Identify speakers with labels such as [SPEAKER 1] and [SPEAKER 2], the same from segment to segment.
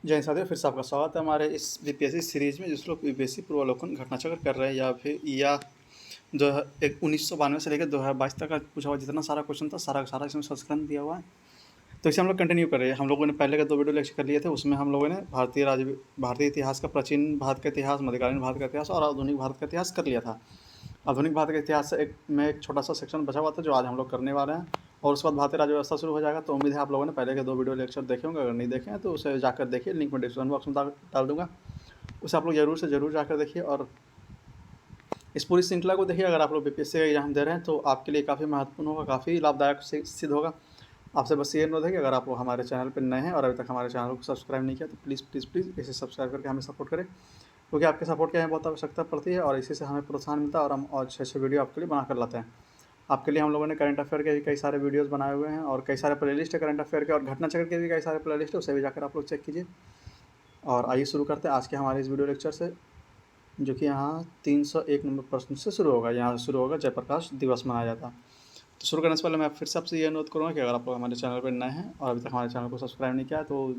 [SPEAKER 1] जय हिंद साथियों, फिर से आपका स्वागत है हमारे इस बीपीएससी सीरीज में। जिस लोग बीपीएससी पूर्वावलोकन घटनाचक्र कर रहे हैं या जो है 1992 से लेकर 2022 तक का पूछा हुआ जितना सारा क्वेश्चन था, सारा का सारा इसमें संस्करण दिया हुआ है। तो इसे हम लोग कंटिन्यू कर रहे हैं। हम लोगों ने पहले का 2 वीडियो लेक्चर कर लिए थे। उसमें हम लोगों ने भारतीय इतिहास का, प्राचीन भारत का इतिहास, मध्यकालीन भारत का इतिहास और आधुनिक भारत का इतिहास कर लिया था। आधुनिक भारत के इतिहास से एक छोटा सा सेक्शन बचा हुआ था, जो आज हम लोग करने वाले हैं। और उसके बाद भारतीय राज्य व्यवस्था शुरू हो जाएगा। तो उम्मीद है आप लोगों ने पहले के 2 वीडियो लेक्चर देखे होंगे। अगर नहीं देखे हैं तो उसे जाकर देखिए, लिंक मैं डिस्क्रिप्शन बॉक्स में डाल दूंगा। उसे आप लोग ज़रूर जाकर देखिए और इस पूरी श्रृंखला को देखिए। अगर आप लोग बीपीएससी का एग्जाम दे रहे हैं तो आपके लिए काफ़ी महत्वपूर्ण होगा, काफ़ी लाभदायक सिद्ध होगा। आपसे बस ये अनुरोध है कि अगर आप हमारे चैनल पर नए हैं और अभी तक हमारे चैनल को सब्सक्राइब नहीं किया तो प्लीज़ इसे सब्सक्राइब करके हमें सपोर्ट करें, क्योंकि आपके सपोर्ट की हमें बहुत आवश्यकता पड़ती है और इसी से हमें प्रोत्साहन मिलता है और हम और अच्छे वीडियो आपके लिए बना कर लाते हैं। आपके लिए हम लोगों ने करंट अफेयर के भी कई सारे वीडियोस बनाए हुए हैं और कई सारे प्लेलिस्ट है करंट अफेयर के, और घटनाचक्र के भी कई सारे प्लेलिस्ट है, उसे भी जाकर आप लोग चेक कीजिए। और आइए शुरू करते हैं आज के हमारे इस वीडियो लेक्चर से, जो कि यहाँ 301 नंबर प्रश्न से शुरू होगा। यहाँ से शुरू होगा जयप्रकाश दिवस मनाया जाता है। तो शुरू करने से पहले मैं फिर से आपसे ये अनुरोध करूँगा कि अगर आप लोग हमारे चैनल पर नए हैं और अभी तक हमारे चैनल को सब्सक्राइब नहीं किया तो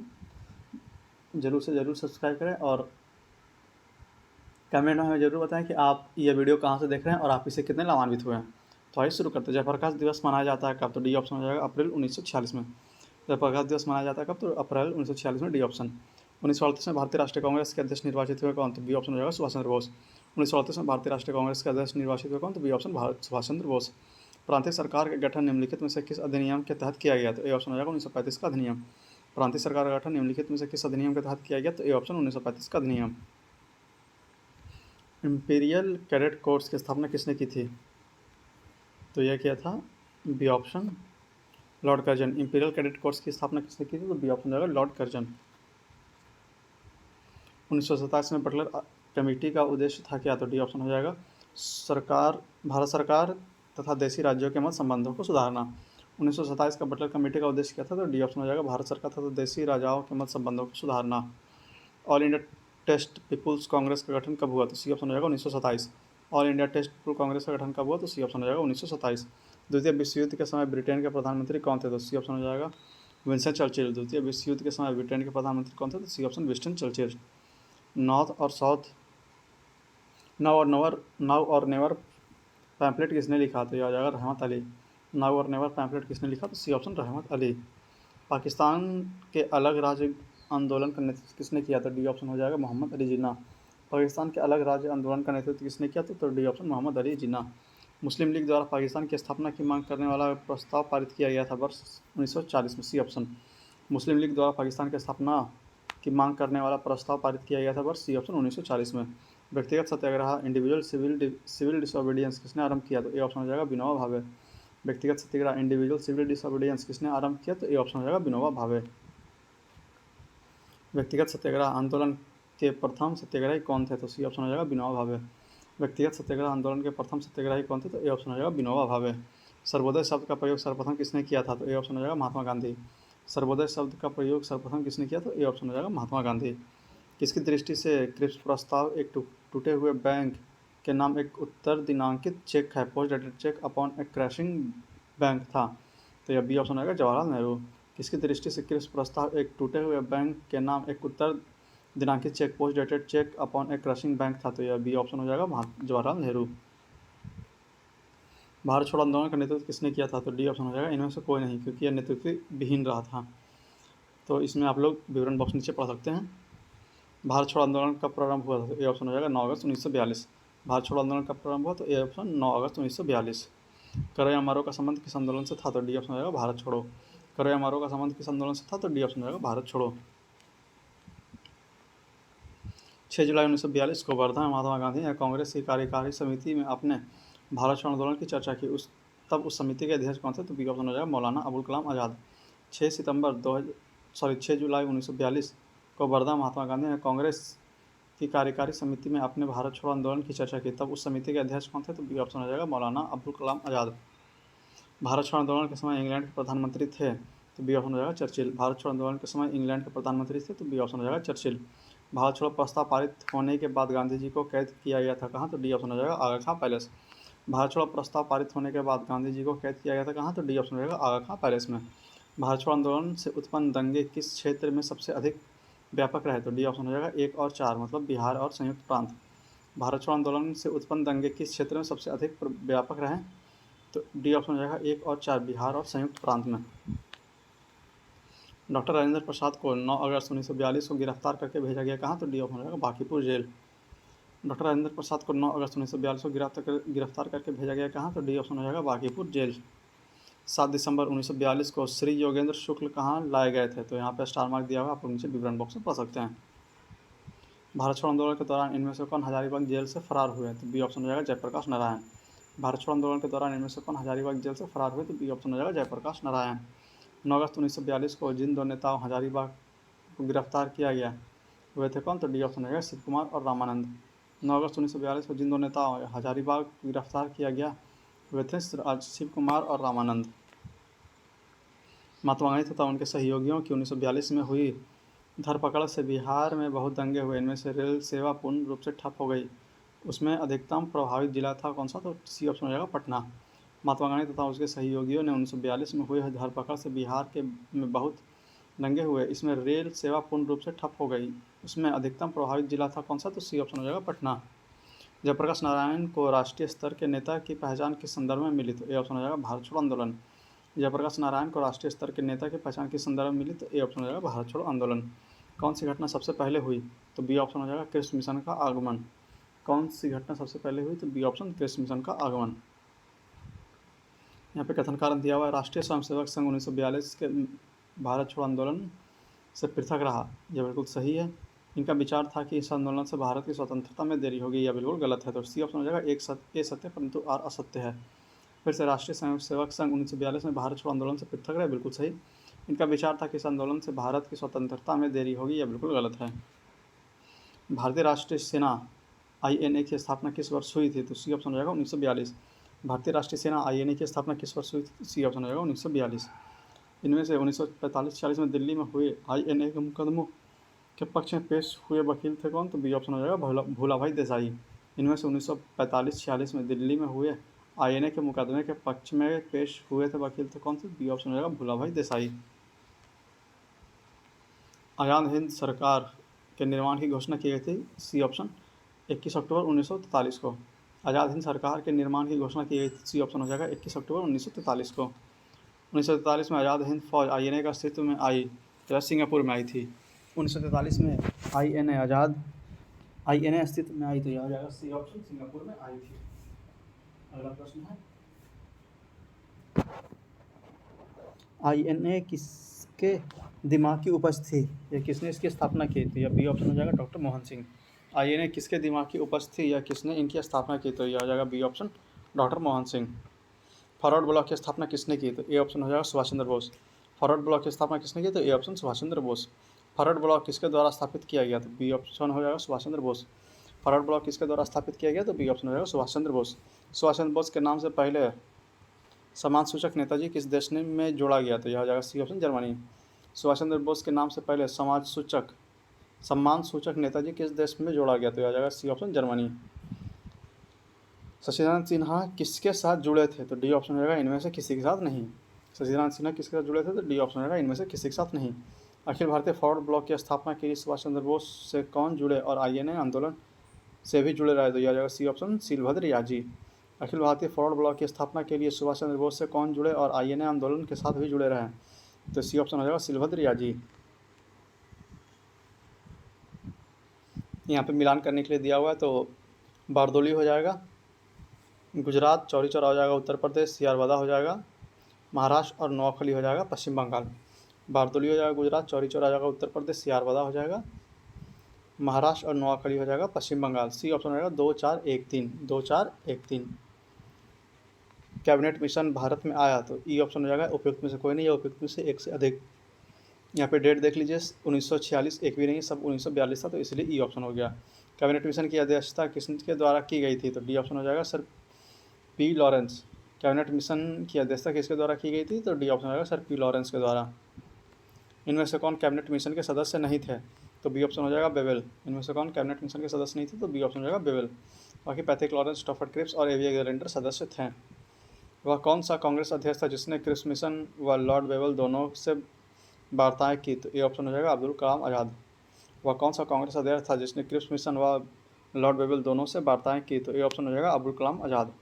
[SPEAKER 1] ज़रूर से ज़रूर सब्सक्राइब करें और कमेंट में हमें ज़रूर बताएं कि आप ये वीडियो कहाँ से देख रहे हैं और आप इसे कितने लाभान्वित हुए हैं। तो आइए शुरू करते हैं। जयप्रकाश दिवस मनाया जाता है कब? तो डी ऑप्शन हो जाएगा अप्रैल 1946 में। जयप्रकाश दिवस मनाया जाता है कब? तो अप्रैल 1946 में, डी ऑप्शन। 1938 में भारतीय राष्ट्रीय कांग्रेस के अध्यक्ष निर्वाचित हुए कौन? तो बी ऑप्शन हो जाएगा सुभाष चंद्र बोस। 1938 में भारतीय राष्ट्रीय कांग्रेस के अध्यक्ष निर्वाचित हुए कौन? तो बी ऑप्शन सुभाष चंद्र बोस। प्रांतीय सरकार का गठन निम्नलिखित में से किस अधिनियम के तहत किया गया? तो ए ऑप्शन हो जाएगा 1935 का अधिनियम। प्रांतीय सरकार का गठन निम्नलिखित में से किस अधिनियम के तहत किया गया? तो ए ऑप्शन 1935 का अधिनियम। इंपीरियल कैडेट कोर्स की स्थापना किसने की थी? तो यह किया था B option Lord Curzon. Imperial cadet corps की स्थापना किसने की थी? तो बी ऑप्शन जाएगा लॉर्ड कर्जन। 1927 में बटलर कमेटी का उद्देश्य था क्या? तो डी ऑप्शन हो जाएगा भारत सरकार तथा देशी राज्यों के मध्य संबंधों को सुधारना। 1927 का बटलर कमेटी का उद्देश्य क्या था? तो डी ऑप्शन हो जाएगा भारत सरकार तथा देशी राजाओं के मध्य संबंधों को सुधारना। All India test people's Congress का गठन कब हुआ? तो सी ऑप्शन हो जाएगा 1927। All India test people Congress का गठन कब हुआ? तो सी ऑप्शन हो जाएगा 1927। द्वितीय विश्व युद्ध के समय ब्रिटेन के प्रधानमंत्री कौन थे? तो सी ऑप्शन हो जाएगा विंस्टन चर्चिल। द्वितीय विश्व युद्ध के समय ब्रिटेन के प्रधानमंत्री कौन थे? तो C option Winston Churchill. North और south now or never pamphlet किसने लिखा? तो यह आ जाएगा Rahmat Ali. Now or never pamphlet किसने लिखा? तो सी ऑप्शन रहमत अली। पाकिस्तान के अलग राज्य आंदोलन का नेतृत्व किसने किया? तो डी ऑप्शन हो जाएगा मोहम्मद अली जिन्ना। पाकिस्तान के अलग राज्य आंदोलन का नेतृत्व किसने किया? तो डी ऑप्शन मोहम्मद अली जिन्ना। मुस्लिम लीग द्वारा पाकिस्तान की स्थापना की मांग करने वाला प्रस्ताव पारित किया गया था वर्ष 1940 में। C option. मुस्लिम लीग द्वारा पाकिस्तान की स्थापना की मांग करने वाला प्रस्ताव पारित किया गया था वर्ष सी ऑप्शन 1940 में। व्यक्तिगत सत्याग्रह इंडिविजुअल सिविल डिसोबीडियंस किसने आरंभ किया? तो ए ऑप्शन हो जाएगा विनोबा भावे। व्यक्तिगत सत्याग्रह इंडिविजुअल सिविल डिसोबीडियंस किसने आरंभ किया? तो ए ऑप्शन हो जाएगा विनोबा भावे। व्यक्तिगत सत्याग्रह आंदोलन के प्रथम सत्याग्रही कौन थे? तो सी ऑप्शन हो जाएगा विनोबा भावे। व्यक्तिगत सत्याग्रह आंदोलन के प्रथम सत्याग्रही कौन थे? तो ए ऑप्शन हो जाएगा विनोबा भावे। सर्वोदय शब्द का प्रयोग सर्वप्रथम किसने किया था? तो ए ऑप्शन हो जाएगा महात्मा गांधी। सर्वोदय शब्द का प्रयोग सर्वप्रथम किसने किया? तो ए ऑप्शन हो जाएगा महात्मा गांधी। किसकी दृष्टि से क्रिप्स प्रस्ताव एक टूटे हुए बैंक के नाम एक उत्तर दिनांकित चेक है, पोस्ट डेटेड चेक अपॉन ए क्रैशिंग बैंक था? तो यह बी ऑप्शन होगा जवाहरलाल नेहरू। किसकी दृष्टि से क्रिप्स प्रस्ताव एक टूटे हुए बैंक के नाम एक उत्तर दिनांकित cheque, post dated cheque upon a crashing bank था? तो यह बी ऑप्शन हो जाएगा जवाहरलाल नेहरू। भारत छोड़ो आंदोलन का नेतृत्व किसने किया था? तो डी ऑप्शन हो जाएगा इनमें से कोई नहीं, क्योंकि यह नेतृत्व विहीन रहा था। तो इसमें आप लोग विवरण बॉक्स नीचे पढ़ सकते हैं। भारत छोड़ो आंदोलन कब प्रारंभ हुआ था? तो ए ऑप्शन हो जाएगा 9 अगस्त 1942। भारत छोड़ो आंदोलन कब प्रारंभ हुआ? तो ए ऑप्शन 9 अगस्त 1942। करो या मरो का संबंध किस आंदोलन से था? तो डी ऑप्शन हो जाएगा भारत छोड़ो। करो या मरो का संबंध किस आंदोलन से था? तो डी ऑप्शन हो जाएगा भारत छोड़ो। 6 जुलाई 1942 को वर्धा में महात्मा गांधी ने कांग्रेस की कार्यकारी समिति में अपने भारत छोड़ो आंदोलन की चर्चा की। तब उस समिति के अध्यक्ष कौन थे? तो बी ऑप्शन हो जाएगा मौलाना अबुल कलाम आज़ाद। 6 जुलाई 1942 को वर्धा महात्मा गांधी ने कांग्रेस की कार्यकारी समिति में अपने भारत छोड़ो आंदोलन की चर्चा की। तब उस समिति के अध्यक्ष कौन थे? तो बी ऑप्शन हो जाएगा मौलाना अबुल कलाम आज़ाद। भारत छोड़ो आंदोलन के समय इंग्लैंड के प्रधानमंत्री थे? तो बी ऑप्शन हो जाएगा चर्चिल। भारत छोड़ो आंदोलन के समय इंग्लैंड के प्रधानमंत्री थे? तो बी ऑप्शन हो जाएगा चर्चिल। भारत छोड़ो प्रस्ताव पारित होने के बाद गांधी जी को कैद किया गया था कहाँ? तो डी ऑप्शन हो जाएगा आगा खां पैलेस। भारत छोड़ो प्रस्ताव पारित होने के बाद गांधी जी को कैद किया गया था कहाँ? तो डी ऑप्शन हो जाएगा आगा खां पैलेस में। भारत छोड़ो आंदोलन से उत्पन्न दंगे किस क्षेत्र में सबसे अधिक व्यापक रहे, तो डी ऑप्शन हो जाएगा 1 और 4, मतलब बिहार और संयुक्त प्रांत। भारत छोड़ो आंदोलन से उत्पन्न दंगे किस क्षेत्र में सबसे अधिक व्यापक रहे, तो डी ऑप्शन हो जाएगा 1 और 4, बिहार और संयुक्त प्रांत में। डॉक्टर राजेंद्र प्रसाद को 9 अगस्त 1942 को गिरफ्तार करके भेजा गया कहाँ, तो डी ऑप्शन हो जाएगा बांकीपुर जेल। डॉक्टर राजेंद्र प्रसाद को 9 अगस्त 1942 को गिरफ्तार करके भेजा गया कहाँ, तो डी ऑप्शन हो जाएगा बांकीपुर जेल। 7 दिसंबर 1942 को श्री योगेंद्र शुक्ल कहाँ लाए गए थे, तो यहाँ पे स्टार मार्क दिया हुआ, आप लोग नीचे विवरण बॉक्स में पढ़ सकते हैं। भारत छोड़ो आंदोलन के दौरान इनमें से कौन हजारीबाग जेल से फरार हुए, तो बी ऑप्शन हो जाएगा जयप्रकाश नारायण। भारत छोड़ो आंदोलन के दौरान इनमें से कौन हजारीबाग जेल से फरार हुए, तो बी ऑप्शन हो जाएगा जयप्रकाश नारायण। 9 अगस्त 1942 को जिन दो नेताओं हजारीबाग को गिरफ्तार किया गया वे थे कौन, तो डी ऑप्शन हो जाएगा शिव कुमार और रामानंद। 9 अगस्त 1942 को जिन दो नेताओं हजारीबाग को गिरफ्तार किया गया वे थे शिव कुमार और रामानंद। महात्मा गांधी तथा उनके सहयोगियों की 1942 में हुई धरपकड़ से बिहार में बहुत दंगे हुए, इनमें से रेल सेवा पूर्ण रूप से ठप हो गई, उसमें अधिकतम प्रभावित जिला था कौन सा, तो सी ऑप्शन हो जाएगा पटना। महात्मा गांधी तथा उसके सहयोगियों ने 1942 में हुई धरपकड़ से बिहार के में बहुत दंगे हुए, इसमें रेल सेवा पूर्ण रूप से ठप हो गई, उसमें अधिकतम प्रभावित जिला था कौन सा, तो सी ऑप्शन हो जाएगा पटना। जयप्रकाश नारायण को राष्ट्रीय स्तर के नेता की पहचान किस संदर्भ में मिली, तो ए ऑप्शन हो जाएगा भारत छोड़ो आंदोलन। जयप्रकाश नारायण को राष्ट्रीय स्तर के नेता की पहचान किस संदर्भ में मिली, तो ए ऑप्शन हो जाएगा भारत छोड़ो आंदोलन। कौन सी घटना सबसे पहले हुई, तो बी ऑप्शन हो जाएगा कृष्ण मिशन का आगमन। कौन सी घटना सबसे पहले हुई, तो बी ऑप्शन कृष्ण मिशन का आगमन। यहाँ पे कथन कारण दिया हुआ है, राष्ट्रीय स्वयंसेवक संघ 1942 के भारत छोड़ो आंदोलन से पृथक रहा, यह बिल्कुल सही है। इनका विचार था कि इस आंदोलन से भारत की स्वतंत्रता में देरी होगी, यह बिल्कुल गलत है, तो सी ऑप्शन हो जाएगा ए सत्य परंतु आर असत्य है। फिर से राष्ट्रीय स्वयंसेवक संघ 1942 में भारत छोड़ो आंदोलन से पृथक रहे, बिल्कुल सही। इनका विचार था कि इस आंदोलन से भारत की स्वतंत्रता में देरी होगी, यह बिल्कुल गलत है। भारतीय राष्ट्रीय सेना INA की स्थापना किस वर्ष हुई थी, तो सी ऑप्शन हो जाएगा 1942। भारतीय राष्ट्रीय सेना INA की स्थापना किस वर्ष हुई थी, सी ऑप्शन हो जाएगा 1942। इनमें से 1945-46 में दिल्ली में हुए INA के मुकदमों के पक्ष में पेश हुए वकील थे कौन, तो बी ऑप्शन हो जाएगा भूलाभाई देसाई। इनमें से 1945-46 में दिल्ली में हुए INA के मुकदमे के पक्ष में पेश हुए थे वकील थे कौन, से बी ऑप्शन हो जाएगा भूलाभाई देसाई। आज़ाद हिंद सरकार के निर्माण की घोषणा की गई थी, सी ऑप्शन 21 अक्टूबर 1943 को। आज़ाद हिंद सरकार के निर्माण की घोषणा की गई थी, सी ऑप्शन हो जाएगा 21 अक्टूबर 1943 को। 1943 में आज़ाद हिंद फौज INA का अस्तित्व में आई, तो सिंगापुर में आई थी। 1943 में INA अस्तित्व में आई, तो यह हो जाएगा सी ऑप्शन सिंगापुर में आई थी। अगला प्रश्न है, INA किसके दिमाग की उपज थी, या किसने इसकी स्थापना की थी, या बी ऑप्शन हो जाएगा डॉक्टर मोहन सिंह। INA किसके दिमाग की उपज थी या किसने इनकी स्थापना की, तो यह हो जाएगा B option doctor Mohan Singh. Forward bloc की स्थापना किसने की, तो ए ऑप्शन हो जाएगा सुभाष चंद्र बोस। फॉरवर्ड ब्लॉक की स्थापना किसने की, तो A option Subhash Chandra Bose. Forward bloc किसके द्वारा स्थापित किया गया, तो बी ऑप्शन हो जाएगा सुभाष चंद्र बोस। फॉरवर्ड ब्लॉक किसके द्वारा स्थापित किया गया, तो बी ऑप्शन हो जाएगा सुभाष चंद्र बोस। सुभाष चंद्र बोस के नाम से पहले सम्मान सूचक नेताजी किस देश में जोड़ा गया, तो यह हो जाएगा C option Germany. Subhash Chandra Bose के नाम से पहले सम्मान सूचक नेताजी किस देश में जोड़ा गया, तो यह हो जाएगा C option Germany. Shashikant Sinha किसके साथ जुड़े थे, तो डी ऑप्शन हो जाएगा इनमें से किसी के साथ नहीं। शशिकांत सिन्हा किसके साथ जुड़े थे, तो डी ऑप्शन हो जाएगा इनमें से किसी के साथ नहीं। अखिल भारतीय फॉरवर्ड ब्लॉक की स्थापना के लिए सुभाष चंद्र बोस से कौन जुड़े और INA आंदोलन से भी जुड़े रहे, तो यह हो जाएगा सी ऑप्शन सीलभद्र याजी। अखिल भारतीय फॉरवर्ड ब्लॉक की स्थापना के लिए सुभाष चंद्र बोस से कौन जुड़े और INA आंदोलन के साथ भी जुड़े रहे, तो सी ऑप्शन हो जाएगा सीलभद्र याजी। यहाँ पे मिलान करने के लिए दिया हुआ है, तो बारदोली हो जाएगा गुजरात, चौरी चौरा हो जाएगा उत्तर प्रदेश, सियारवादा हो जाएगा महाराष्ट्र और नोआखली हो जाएगा पश्चिम बंगाल। बारदोली हो जाएगा गुजरात, चौरी चौरा हो जाएगा उत्तर प्रदेश, सियारवादा हो जाएगा महाराष्ट्र और नोआखली हो जाएगा पश्चिम बंगाल। सी ऑप्शन हो जाएगा 2-4-1-3। कैबिनेट मिशन भारत में आया, तो ई ऑप्शन हो जाएगा उपयुक्त में से कोई नहीं, या उपयुक्त में से एक से अधिक। यहाँ पे डेट देख लीजिए 1946 एक भी नहीं, सब 1942 था, तो इसलिए ई ऑप्शन हो गया। कैबिनेट मिशन की अध्यक्षता किसके द्वारा की गई थी, तो डी ऑप्शन हो जाएगा sir P Lawrence. Cabinet mission की अध्यक्षता किसके द्वारा की गई थी, तो डी ऑप्शन हो जाएगा सर P लॉरेंस के द्वारा। इनमें से कौन कैबिनेट मिशन के सदस्य नहीं थे, तो बी ऑप्शन हो जाएगा बेवेल। इनमें से कौन कैबिनेट मिशन के सदस्य नहीं थे, तो बी ऑप्शन हो जाएगा बेवेल। बाकी पैथिक लॉरेंस, स्टॉफर्ड क्रिप्स और एवी गैलेंडर सदस्य थे। वह कौन सा कांग्रेस अध्यक्ष था जिसने क्रिप्स मिशन व लॉर्ड बेवेल दोनों से वार्ताएं की, तो ए ऑप्शन हो जाएगा अब्दुल कलाम आज़ाद। वह कौन सा कांग्रेस अध्यक्ष था जिसने क्रिप्स मिशन व लॉर्ड वेबल दोनों से वार्ताएं की? तो ये ऑप्शन हो जाएगा अब्दुल कलाम आज़ाद।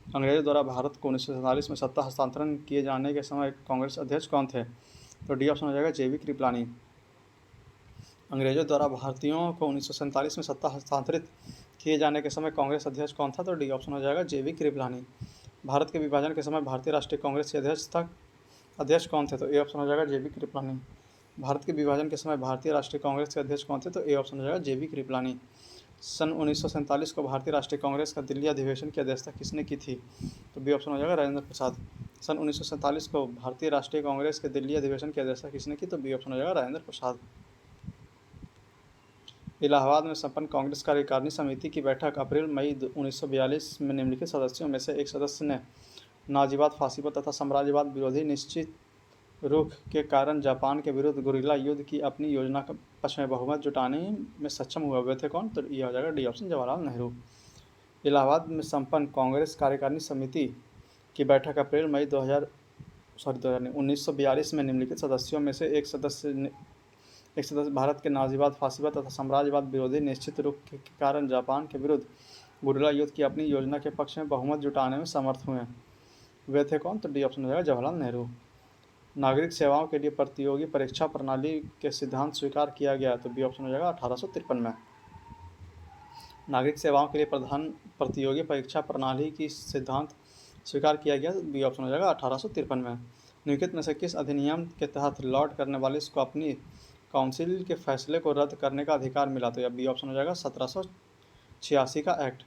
[SPEAKER 1] अंग्रेजों द्वारा भारत को 1947 में सत्ता हस्तांतरण किए जाने के समय कांग्रेस अध्यक्ष कौन थे? तो डी ऑप्शन हो जाएगा JV कृपलानी। अंग्रेजों द्वारा भारतीयों को 1947 में सत्ता हस्तांतरित किए जाने के समय कांग्रेस अध्यक्ष कौन था? तो डी ऑप्शन हो जाएगा JV कृपलानी। भारत के विभाजन के समय भारतीय राष्ट्रीय कांग्रेस के अध्यक्ष कौन थे? तो ए ऑप्शन हो जाएगा JV कृपलानी। भारत के विभाजन के समय भारतीय राष्ट्रीय कांग्रेस के अध्यक्ष कौन थे? तो ए ऑप्शन हो जाएगा JV कृपलानी। सन 1947 को भारतीय राष्ट्रीय कांग्रेस का दिल्ली अधिवेशन की अध्यक्षता किसने की थी? तो बी ऑप्शन हो जाएगा राजेंद्र प्रसाद। सन 1947 को भारतीय राष्ट्रीय कांग्रेस के दिल्ली अधिवेशन की अध्यक्षता किसने की? तो बी ऑप्शन हो जाएगा राजेंद्र प्रसाद। इलाहाबाद में संपन्न कांग्रेस कार्यकारिणी समिति की बैठक अप्रैल मई 1942 में निम्नलिखित सदस्यों में से एक सदस्य ने नाजीवाद, फासीवाद तथा साम्राज्यवाद विरोधी निश्चित रुख के कारण जापान के विरुद्ध गुरिल्ला युद्ध की अपनी योजना का पक्ष में बहुमत जुटाने में सक्षम हुए थे कौन? तो यह हो जाएगा डी ऑप्शन जवाहरलाल नेहरू। इलाहाबाद में संपन्न कांग्रेस कार्यकारिणी समिति की बैठक अप्रैल मई 1942 में निम्नलिखित सदस्यों में से एक सदस्य भारत के नाजीवाद, फासीवाद तथा साम्राज्यवाद विरोधी निश्चित रुख के कारण जापान के विरुद्ध गुरिल्ला युद्ध की अपनी योजना के पक्ष में बहुमत जुटाने में समर्थ हुए। वे थे कौन? तो डी ऑप्शन हो जाएगा जवाहरलाल नेहरू। नागरिक सेवाओं के लिए प्रतियोगी परीक्षा प्रणाली के सिद्धांत स्वीकार किया गया? तो बी ऑप्शन हो जाएगा 1853 में। नागरिक सेवाओं के लिए प्रतियोगी परीक्षा प्रणाली की सिद्धांत स्वीकार किया गया? तो बी ऑप्शन हो जाएगा 1853 में। निम्नलिखित में से किस अधिनियम के तहत लॉर्ड कर्नवालिस को अपनी काउंसिल के फैसले को रद्द करने का अधिकार मिला? तो यह बी ऑप्शन हो जाएगा 1786 का एक्ट।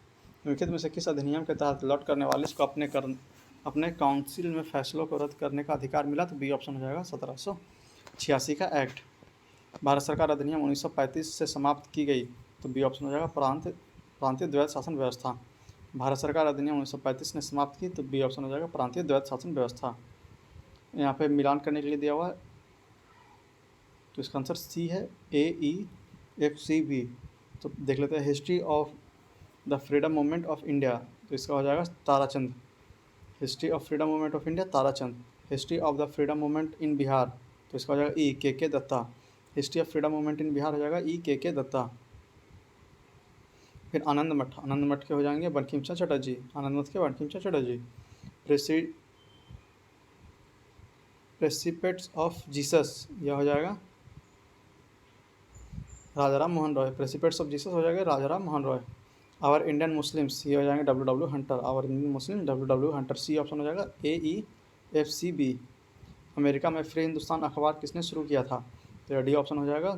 [SPEAKER 1] निम्नलिखित में से किस अधिनियम के तहत लॉर्ड कर्नवालिस को अपने काउंसिल में फैसलों को रद्द करने का अधिकार मिला? तो बी ऑप्शन हो जाएगा 1786 का एक्ट। भारत सरकार अधिनियम 1935 से समाप्त की गई? तो बी ऑप्शन हो जाएगा प्रांतीय द्वैध शासन व्यवस्था। भारत सरकार अधिनियम 1935 ने समाप्त की? तो बी ऑप्शन हो जाएगा प्रांतीय द्वैध शासन व्यवस्था। यहाँ पे मिलान करने के लिए दिया हुआ है, तो इसका आंसर सी है AEFCB। तो देख लेते हैं history of the freedom movement of India, तो इसका हो जाएगा Tarachand. History of freedom movement of India Tarachand. History of the freedom movement in Bihar, तो इसका हो जाएगा KK Datta. History of freedom movement in Bihar हो जाएगा KK दत्ता। फिर आनंद मठ के हो जाएंगे बंकिम चंद्र चटर्जी। आनंद मठ के Bankim Chandra Chatterjee. Precepts of Jesus, यह हो जाएगा Rajaram Mohan Roy. Precepts of Jesus हो जाएगा Rajaram Mohan Roy. Our Indian Muslims, ये हो जाएंगे WW Hunter. Our Indian Muslim WW Hunter. C option हो जाएगा AEFCB। अमेरिका में फ्री हिंदुस्तान अखबार किसने शुरू किया था? तो डी ऑप्शन हो जाएगा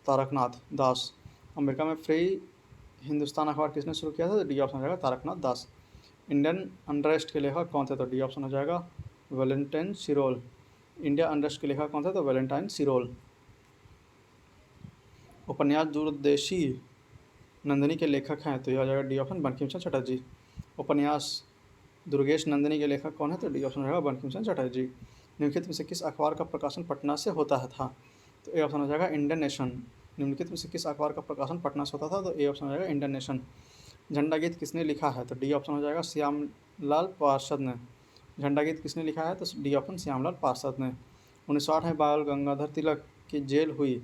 [SPEAKER 1] तारकनाथ दास। अमेरिका में फ्री हिंदुस्तान अखबार किसने शुरू किया था? तो डी ऑप्शन हो जाएगा तारकनाथ दास। इंडियन अनरेस्ट के लेखक कौन थे? तो डी ऑप्शन हो जाएगा वैलेंटाइन सिरोल। इंडिया अनरेस्ट के लेखक कौन थे? तो वैलेंटाइन सिरोल। उपन्यास दूरदेशी नंदिनी के लेखक हैं? तो यह हो जाएगा डी ऑप्शन बंकिम चंद्र चटर्जी। उपन्यास दुर्गेश नंदिनी के लेखक कौन है? तो डी ऑप्शन हो जाएगा बंकिम चंद्र चटर्जी। निम्नलिखित में से किस अखबार का प्रकाशन पटना से होता था? तो ए ऑप्शन हो जाएगा इंडियन नेशन। निम्नलिखित में से किस अखबार का प्रकाशन पटना से होता था? तो ए ऑप्शन हो जाएगा इंडियन नेशन। झंडा गीत किसने लिखा है? तो डी ऑप्शन हो जाएगा श्यामलाल पार्षद ने। झंडा गीत किसने लिखा है? तो डी ऑप्शन श्यामलाल पार्षद ने। 1908 में बाल गंगाधर तिलक की जेल हुई?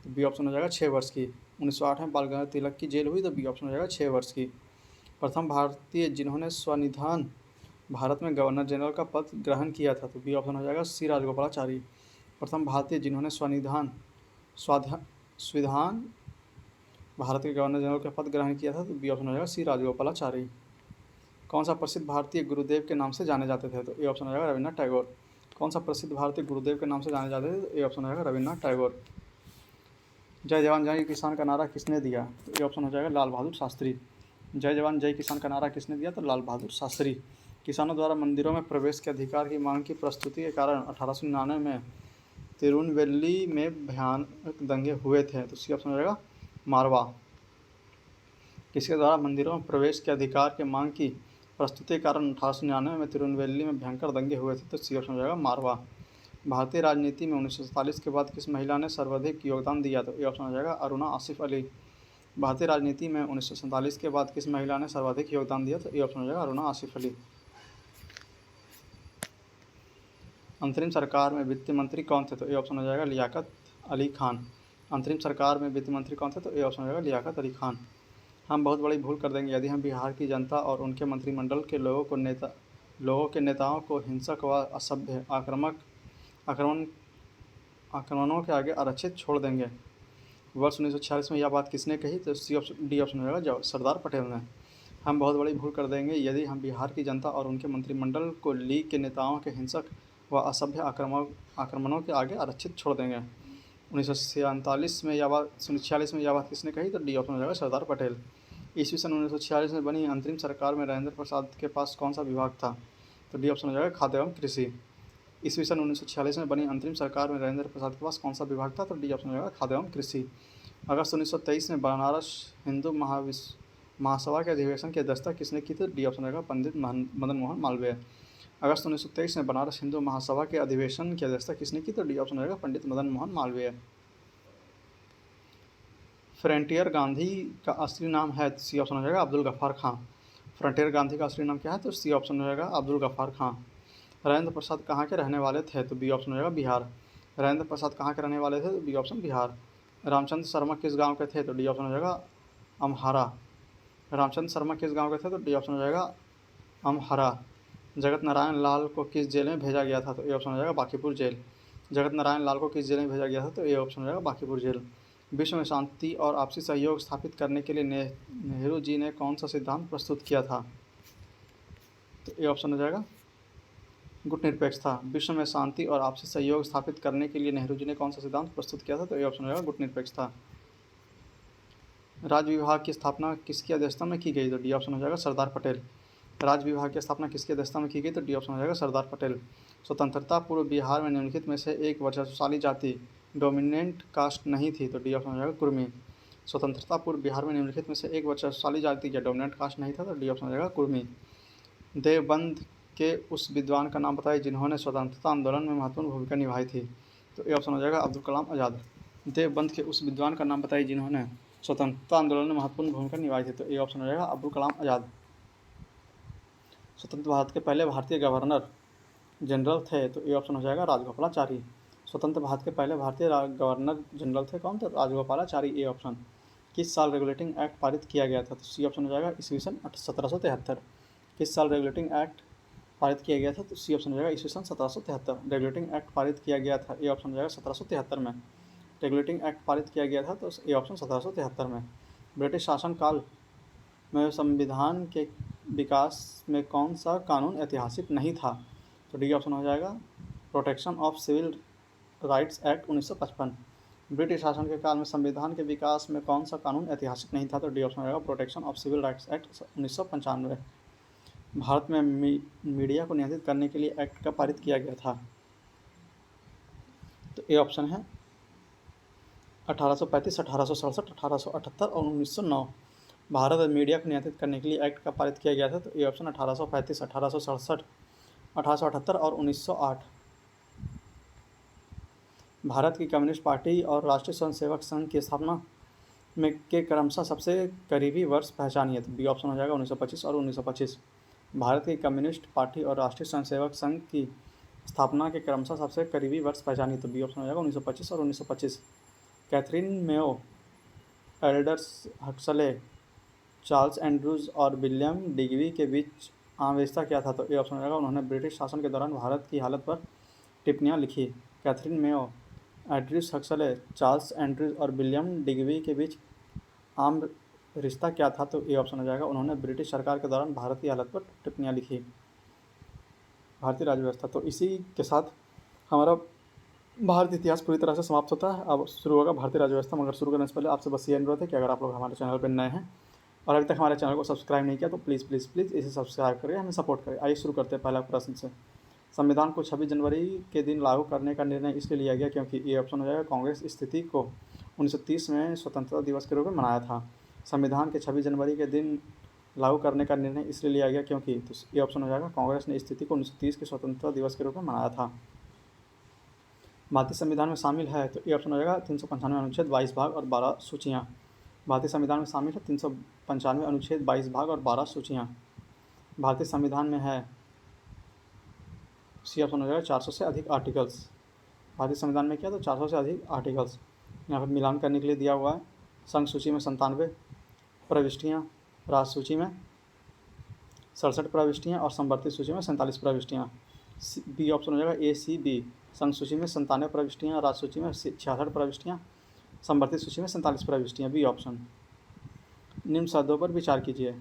[SPEAKER 1] तो बी ऑप्शन हो जाएगा 6 वर्ष की। 1908 में बाल गंगाधर तिलक की जेल हुई? तो बी ऑप्शन हो जाएगा 6 वर्ष की। प्रथम भारतीय जिन्होंने स्वनिधान भारत में गवर्नर जनरल का पद ग्रहण किया था? तो बी ऑप्शन हो जाएगा सी राजगोपालाचारी। प्रथम भारतीय जिन्होंने संविधान भारत के गवर्नर जनरल का पद ग्रहण किया था? तो बी ऑप्शन हो जाएगा सी राजगोपालाचारी। कौन सा प्रसिद्ध भारतीय गुरुदेव के नाम से जाने जाते थे? तो ए ऑप्शन हो जाएगा रविन्द्रनाथ टैगोर। कौन सा प्रसिद्ध भारतीय गुरुदेव के नाम से जाने जाते थे? तो ए ऑप्शन हो जाएगा रविन्द्रनाथ टैगोर। जय जवान जय किसान का नारा किसने दिया? तो ए ऑप्शन हो जाएगा लाल बहादुर शास्त्री। जय जवान जय किसान का नारा किसने दिया? तो लाल बहादुर शास्त्री। किसानों द्वारा मंदिरों में प्रवेश के अधिकार की मांग की प्रस्तुति के कारण 1899 में तिरुनवेली में भयानक दंगे हुए थे? तो सी ऑप्शन हो जाएगा मारवा। किसके द्वारा मंदिरों में प्रवेश के अधिकार के मांग की प्रस्तुति के कारण 1899 में तिरुनवेली में भयंकर दंगे हुए थे? तो सी ऑप्शन हो जाएगा मारवा। भारतीय राजनीति में 1947 के बाद किस महिला ने सर्वाधिक योगदान दिया? तो ए ऑप्शन हो जाएगा अरुणा आसिफ अली। भारतीय राजनीति में 1947 के बाद किस महिला ने सर्वाधिक योगदान दिया? तो ए ऑप्शन हो जाएगा अरुणा आसिफ अली। अंतरिम सरकार में वित्त मंत्री कौन थे? तो ए ऑप्शन हो जाएगा लियाकत अली खान। अंतरिम सरकार में वित्त मंत्री कौन थे? तो ए ऑप्शन हो जाएगा लियाकत अली खान। हम बहुत बड़ी भूल कर देंगे यदि हम बिहार की जनता और उनके मंत्रिमंडल के लोगों के नेताओं को हिंसक व असभ्य आक्रमणों के आगे आरक्षित छोड़ देंगे। वर्ष 1946 में यह बात किसने कही? तो डी ऑप्शन हो जाएगा सरदार पटेल ने। हम बहुत बड़ी भूल कर देंगे यदि हम बिहार की जनता और उनके मंत्रिमंडल को लीग के नेताओं के हिंसक व असभ्य आक्रमणों के आगे आरक्षित छोड़ देंगे। 1946 में यह बात किसने कही? तो डी ऑप्शन हो जाएगा सरदार पटेल। ईस्वी सन 1946 में बनी अंतरिम सरकार में राजेंद्र प्रसाद के पास कौन सा विभाग था? तो डी ऑप्शन हो जाएगा खाद्य एवं कृषि। ईस्वी सन 1946 में बनी अंतरिम सरकार में राजेंद्र प्रसाद के पास कौन सा विभाग था? तो डी ऑप्शन हो जाएगा खाद्य एवं कृषि। अगस्त 1923 में बनारस हिंदू महासभा के अधिवेशन की अध्यक्षता किसने की? तो डी ऑप्शन रहेगा पंडित मदन मोहन मालवीय। अगस्त 1923 में बनारस हिंदू महासभा के अधिवेशन की अध्यक्षता किसने की? तो डी ऑप्शन रहेगा पंडित मदन मोहन मालवीय। फ्रंटियर गांधी का असली नाम है? सी ऑप्शन हो जाएगा अब्दुल गफ्फार खां। फ्रंटियर गांधी का असली नाम क्या है? तो सी ऑप्शन हो जाएगा अब्दुल गफ्फार खां। राजेंद्र प्रसाद कहाँ के रहने वाले थे? तो बी ऑप्शन हो जाएगा बिहार। राजेंद्र प्रसाद कहाँ के रहने वाले थे? तो बी ऑप्शन बिहार। रामचंद्र शर्मा किस गांव के थे? तो डी ऑप्शन हो जाएगा अमहारा। रामचंद्र शर्मा किस गांव के थे? तो डी ऑप्शन हो जाएगा अमहरा। जगत नारायण लाल को किस जेल में भेजा गया था? तो ए ऑप्शन हो जाएगा बांकीपुर जेल। जगत नारायण लाल को किस जेल में भेजा गया था? तो ए ऑप्शन हो जाएगा बांकीपुर जेल। विश्व में शांति और आपसी सहयोग स्थापित करने के लिए नेहरू जी ने कौन सा सिद्धांत प्रस्तुत किया था? तो ए ऑप्शन हो जाएगा गुटनिरपेक्षता। विश्व में शांति और आपसी सहयोग स्थापित करने के लिए नेहरू जी ने कौन सा सिद्धांत प्रस्तुत किया था? तो ए ऑप्शन हो जाएगा गुटनिरपेक्षता। राज्य विभाग की स्थापना किसकी अध्यक्षता में की गई? तो डी ऑप्शन हो जाएगा सरदार पटेल। राज्य विभाग की स्थापना किसकी अध्यक्षता में की गई? तो डी ऑप्शन हो जाएगा सरदार पटेल। स्वतंत्रता पूर्व बिहार में निम्नलिखित में से एक वर्चस्वशाली जाति डोमिनेंट कास्ट नहीं थी? तो डी ऑप्शन हो जाएगा कुर्मी। स्वतंत्रता पूर्व बिहार में निम्नलिखित में से एक वर्चस्वशाली जाति या डोमिनेंट कास्ट नहीं था? तो डी ऑप्शन हो जाएगा कुर्मी। देवबंद के उस विद्वान का नाम बताइए जिन्होंने स्वतंत्रता आंदोलन में महत्वपूर्ण भूमिका निभाई थी? तो ए ऑप्शन हो जाएगा अब्दुल कलाम आज़ाद। देवबंद के उस विद्वान का नाम बताइए जिन्होंने स्वतंत्रता आंदोलन में महत्वपूर्ण भूमिका निभाई थी? तो ए ऑप्शन हो जाएगा अब्दुल कलाम आज़ाद। स्वतंत्र भारत के पहले भारतीय गवर्नर जनरल थे? तो ए ऑप्शन हो जाएगा राजगोपालाचारी। स्वतंत्र भारत के पहले भारतीय गवर्नर जनरल थे कौन? तो राजगोपालाचारी। A option. किस साल रेगुलेटिंग एक्ट पारित किया गया था? तो सी ऑप्शन हो जाएगा ईस्वी सन 1773। किस साल रेगुलेटिंग एक्ट पारित किया गया था? तो सी ऑप्शन हो जाएगा ईस्वी सन 1773। रेगुलेटिंग एक्ट पारित किया गया था? ए ऑप्शन हो जाएगा 1773 में। रेगुलेटिंग एक्ट पारित किया गया था? तो ए ऑप्शन 1773 में। ब्रिटिश शासनकाल में संविधान के विकास में कौन सा कानून ऐतिहासिक नहीं था? तो डी ऑप्शन हो जाएगा protection of civil rights act 1955। British शासन के काल में संविधान के विकास में कौन सा कानून ऐतिहासिक नहीं था? तो डी ऑप्शन हो जाएगा protection of civil rights act 1995। भारत में मीडिया को नियंत्रित करने के लिए एक्ट कब पारित किया गया था? तो ए ऑप्शन है 1835, 1867, 1878 और 1909। भारत में मीडिया को नियंत्रित करने के लिए एक्ट कब पारित किया गया था? तो ए ऑप्शन 1835, 1867, 1878 और 1908। भारत की कम्युनिस्ट पार्टी और राष्ट्रीय स्वयंसेवक संघ की स्थापना में के क्रमशः सबसे करीबी वर्ष पहचानिए? तो बी ऑप्शन हो जाएगा 1925 और 1925। भारत की कम्युनिस्ट पार्टी और राष्ट्रीय स्वयंसेवक संघ की स्थापना के क्रमशः सबसे करीबी वर्ष पहचानिए? तो बी ऑप्शन हो जाएगा 1925 और 1925। Catherine Mayo, elders Huxley, Charles Andrews और विलियम डिग्बी के बीच आम रिश्ता क्या था? तो ए ऑप्शन हो जाएगा उन्होंने ब्रिटिश शासन के दौरान भारत की हालत पर टिप्पणियाँ लिखी। Catherine Mayo, elders Huxley, Charles Andrews और विलियम डिग्बी के बीच आम रिश्ता क्या था? तो ए ऑप्शन हो जाएगा उन्होंने ब्रिटिश सरकार के दौरान भारत की हालत पर टिप्पणियाँ लिखी। भारतीय राज्य व्यवस्था। तो इसी के साथ हमारा भारतीय इतिहास पूरी तरह से समाप्त होता है। अब शुरू होगा भारतीय राज्य व्यवस्था। मगर शुरू करने से पहले आपसे बस ये अनुरोध है कि अगर आप लोग हमारे चैनल पर नए हैं और अभी तक हमारे चैनल को सब्सक्राइब नहीं किया तो प्लीज़ प्लीज़ प्लीज़ इसे सब्सक्राइब करें, हमें सपोर्ट करें। आइए शुरू करते हैं पहला प्रश्न से। संविधान को 26 जनवरी के दिन लागू करने का निर्णय इसलिए लिया गया क्योंकि ये ऑप्शन हो जाएगा कांग्रेस स्थिति को 1930 में स्वतंत्रता दिवस के रूप में मनाया था। संविधान के 26 जनवरी के दिन लागू करने का निर्णय इसलिए लिया गया क्योंकि, तो ये ऑप्शन हो जाएगा कांग्रेस ने स्थिति को 1930 के स्वतंत्रता दिवस के रूप में मनाया था। भारतीय संविधान में शामिल है? तो ये ऑप्शन हो जाएगा 395 अनुच्छेद 22 भाग और 12 सूचियाँ। भारतीय संविधान में शामिल है 395 अनुच्छेद 22 भाग और 12 सूचियाँ। भारतीय संविधान में है, सी ऑप्शन हो जाएगा 400 से अधिक आर्टिकल्स। भारतीय संविधान में क्या? तो 400 से अधिक आर्टिकल्स। यहाँ पर मिलान करने के लिए दिया हुआ है। संघ सूची में 97 प्रविष्टियाँ, राज्य सूची में 67 प्रविष्टियाँ और संवर्ती सूची में 47 प्रविष्टियाँ। बी ऑप्शन हो जाएगा ACB। संघ सूची में 97 प्रविष्टियाँ, राज्य सूची में 66 प्रविष्टियाँ, संवर्ती सूची में 47 प्रविष्टियाँ, बी ऑप्शन। निम्न शब्दों पर विचार कीजिए।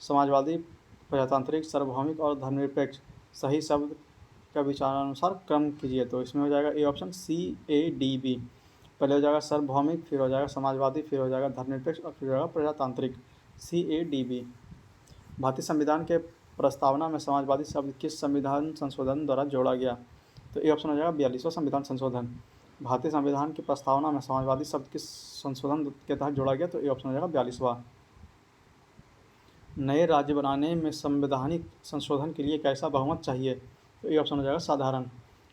[SPEAKER 1] समाजवादी, प्रजातांत्रिक, सार्वभौमिक और धर्मनिरपेक्ष। सही शब्द का विचारानुसार क्रम कीजिए। तो इसमें हो जाएगा ए ऑप्शन CADB। पहले हो जाएगा सार्वभौमिक, फिर हो जाएगा समाजवादी, फिर हो जाएगा धर्मनिरपेक्ष और फिर हो जाएगा प्रजातांत्रिक, CADB। भारतीय संविधान के प्रस्तावना में समाजवादी शब्द किस संविधान संशोधन द्वारा जोड़ा गया? तो ए ऑप्शन हो जाएगा 42वां संविधान संशोधन। भारतीय संविधान की प्रस्तावना में समाजवादी शब्द किस संशोधन के तहत जोड़ा गया? तो ए ऑप्शन हो जाएगा 42वां। नए राज्य बनाने में संवैधानिक संशोधन के लिए कैसा बहुमत चाहिए? तो ए ऑप्शन हो जाएगा साधारण।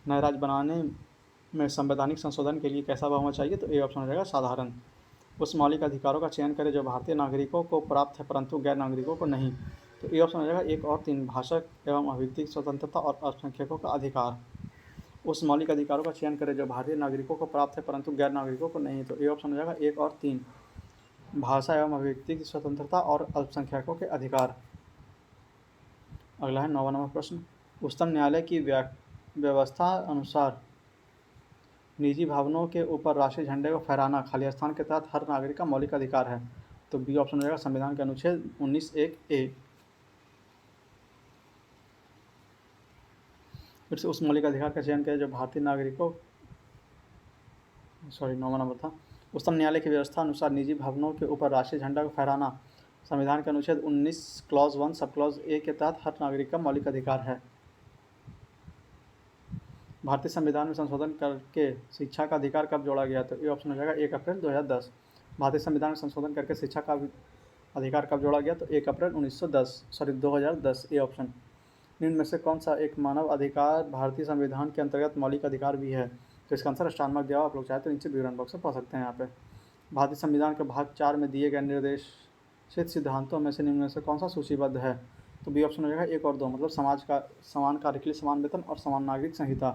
[SPEAKER 1] नए राज्य बनाने में संवैधानिक संशोधन के लिए कैसा बहुमत चाहिए? तो ए ऑप्शन हो जाएगा साधारण। उस मौलिक अधिकारों का चयन करें जो भारतीय नागरिकों को प्राप्त है परंतु गैर नागरिकों को नहीं। तो ए ऑप्शन हो जाएगा 1 और 3, भाषा एवं अभिव्यक्ति स्वतंत्रता और अल्पसंख्यकों का अधिकार। उस मौलिक अधिकारों का चयन करें जो भारतीय नागरिकों को प्राप्त है परंतु गैर नागरिकों को नहीं। तो ए ऑप्शन हो जाएगा 1 और 3, भाषा एवं अभिव्यक्ति की स्वतंत्रता और अल्पसंख्यकों के अधिकार। अगला है 9वां नंबर प्रश्न। उच्चतम न्यायालय की व्यवस्था अनुसार निजी भवनों के ऊपर राष्ट्रीय झंडे को फहराना खाली स्थान के तहत हर नागरिक का मौलिक अधिकार है। तो बी ऑप्शन हो जाएगा संविधान के अनुच्छेद 19(1)(a)। फिर से उस मौलिक अधिकार का चयन करें जो भारतीय नागरिकों 9वां नंबर था। उच्चतम न्यायालय की व्यवस्था अनुसार निजी भवनों के ऊपर राष्ट्रीय झंडा को फहराना संविधान के अनुच्छेद 19 क्लॉज 1 सब क्लॉज A के तहत हर नागरिक का मौलिक अधिकार है। भारतीय संविधान में संशोधन करके शिक्षा का अधिकार कब जोड़ा गया? तो ये ऑप्शन हो जाएगा 1 अप्रैल 2010। भारतीय संविधान में संशोधन करके शिक्षा का अधिकार कब जोड़ा गया? तो 1 अप्रैल 2010, ये ऑप्शन। निम्न में से कौन सा एक मानव अधिकार भारतीय संविधान के अंतर्गत मौलिक अधिकार भी है? तो इसका आंसर स्टार मार्क दिया हुआ, आप लोग चाहे तो नीचे विवरण बॉक्स में पढ़ सकते हैं। यहाँ पे भारतीय संविधान के भाग 4 में दिए गए निर्देशित सिद्धांतों में से निम्न में से कौन सा सूचीबद्ध है? तो बी ऑप्शन हो जाएगा 1 और 2, मतलब समाज का समान कार्य के लिए समान वेतन और समान नागरिक संहिता।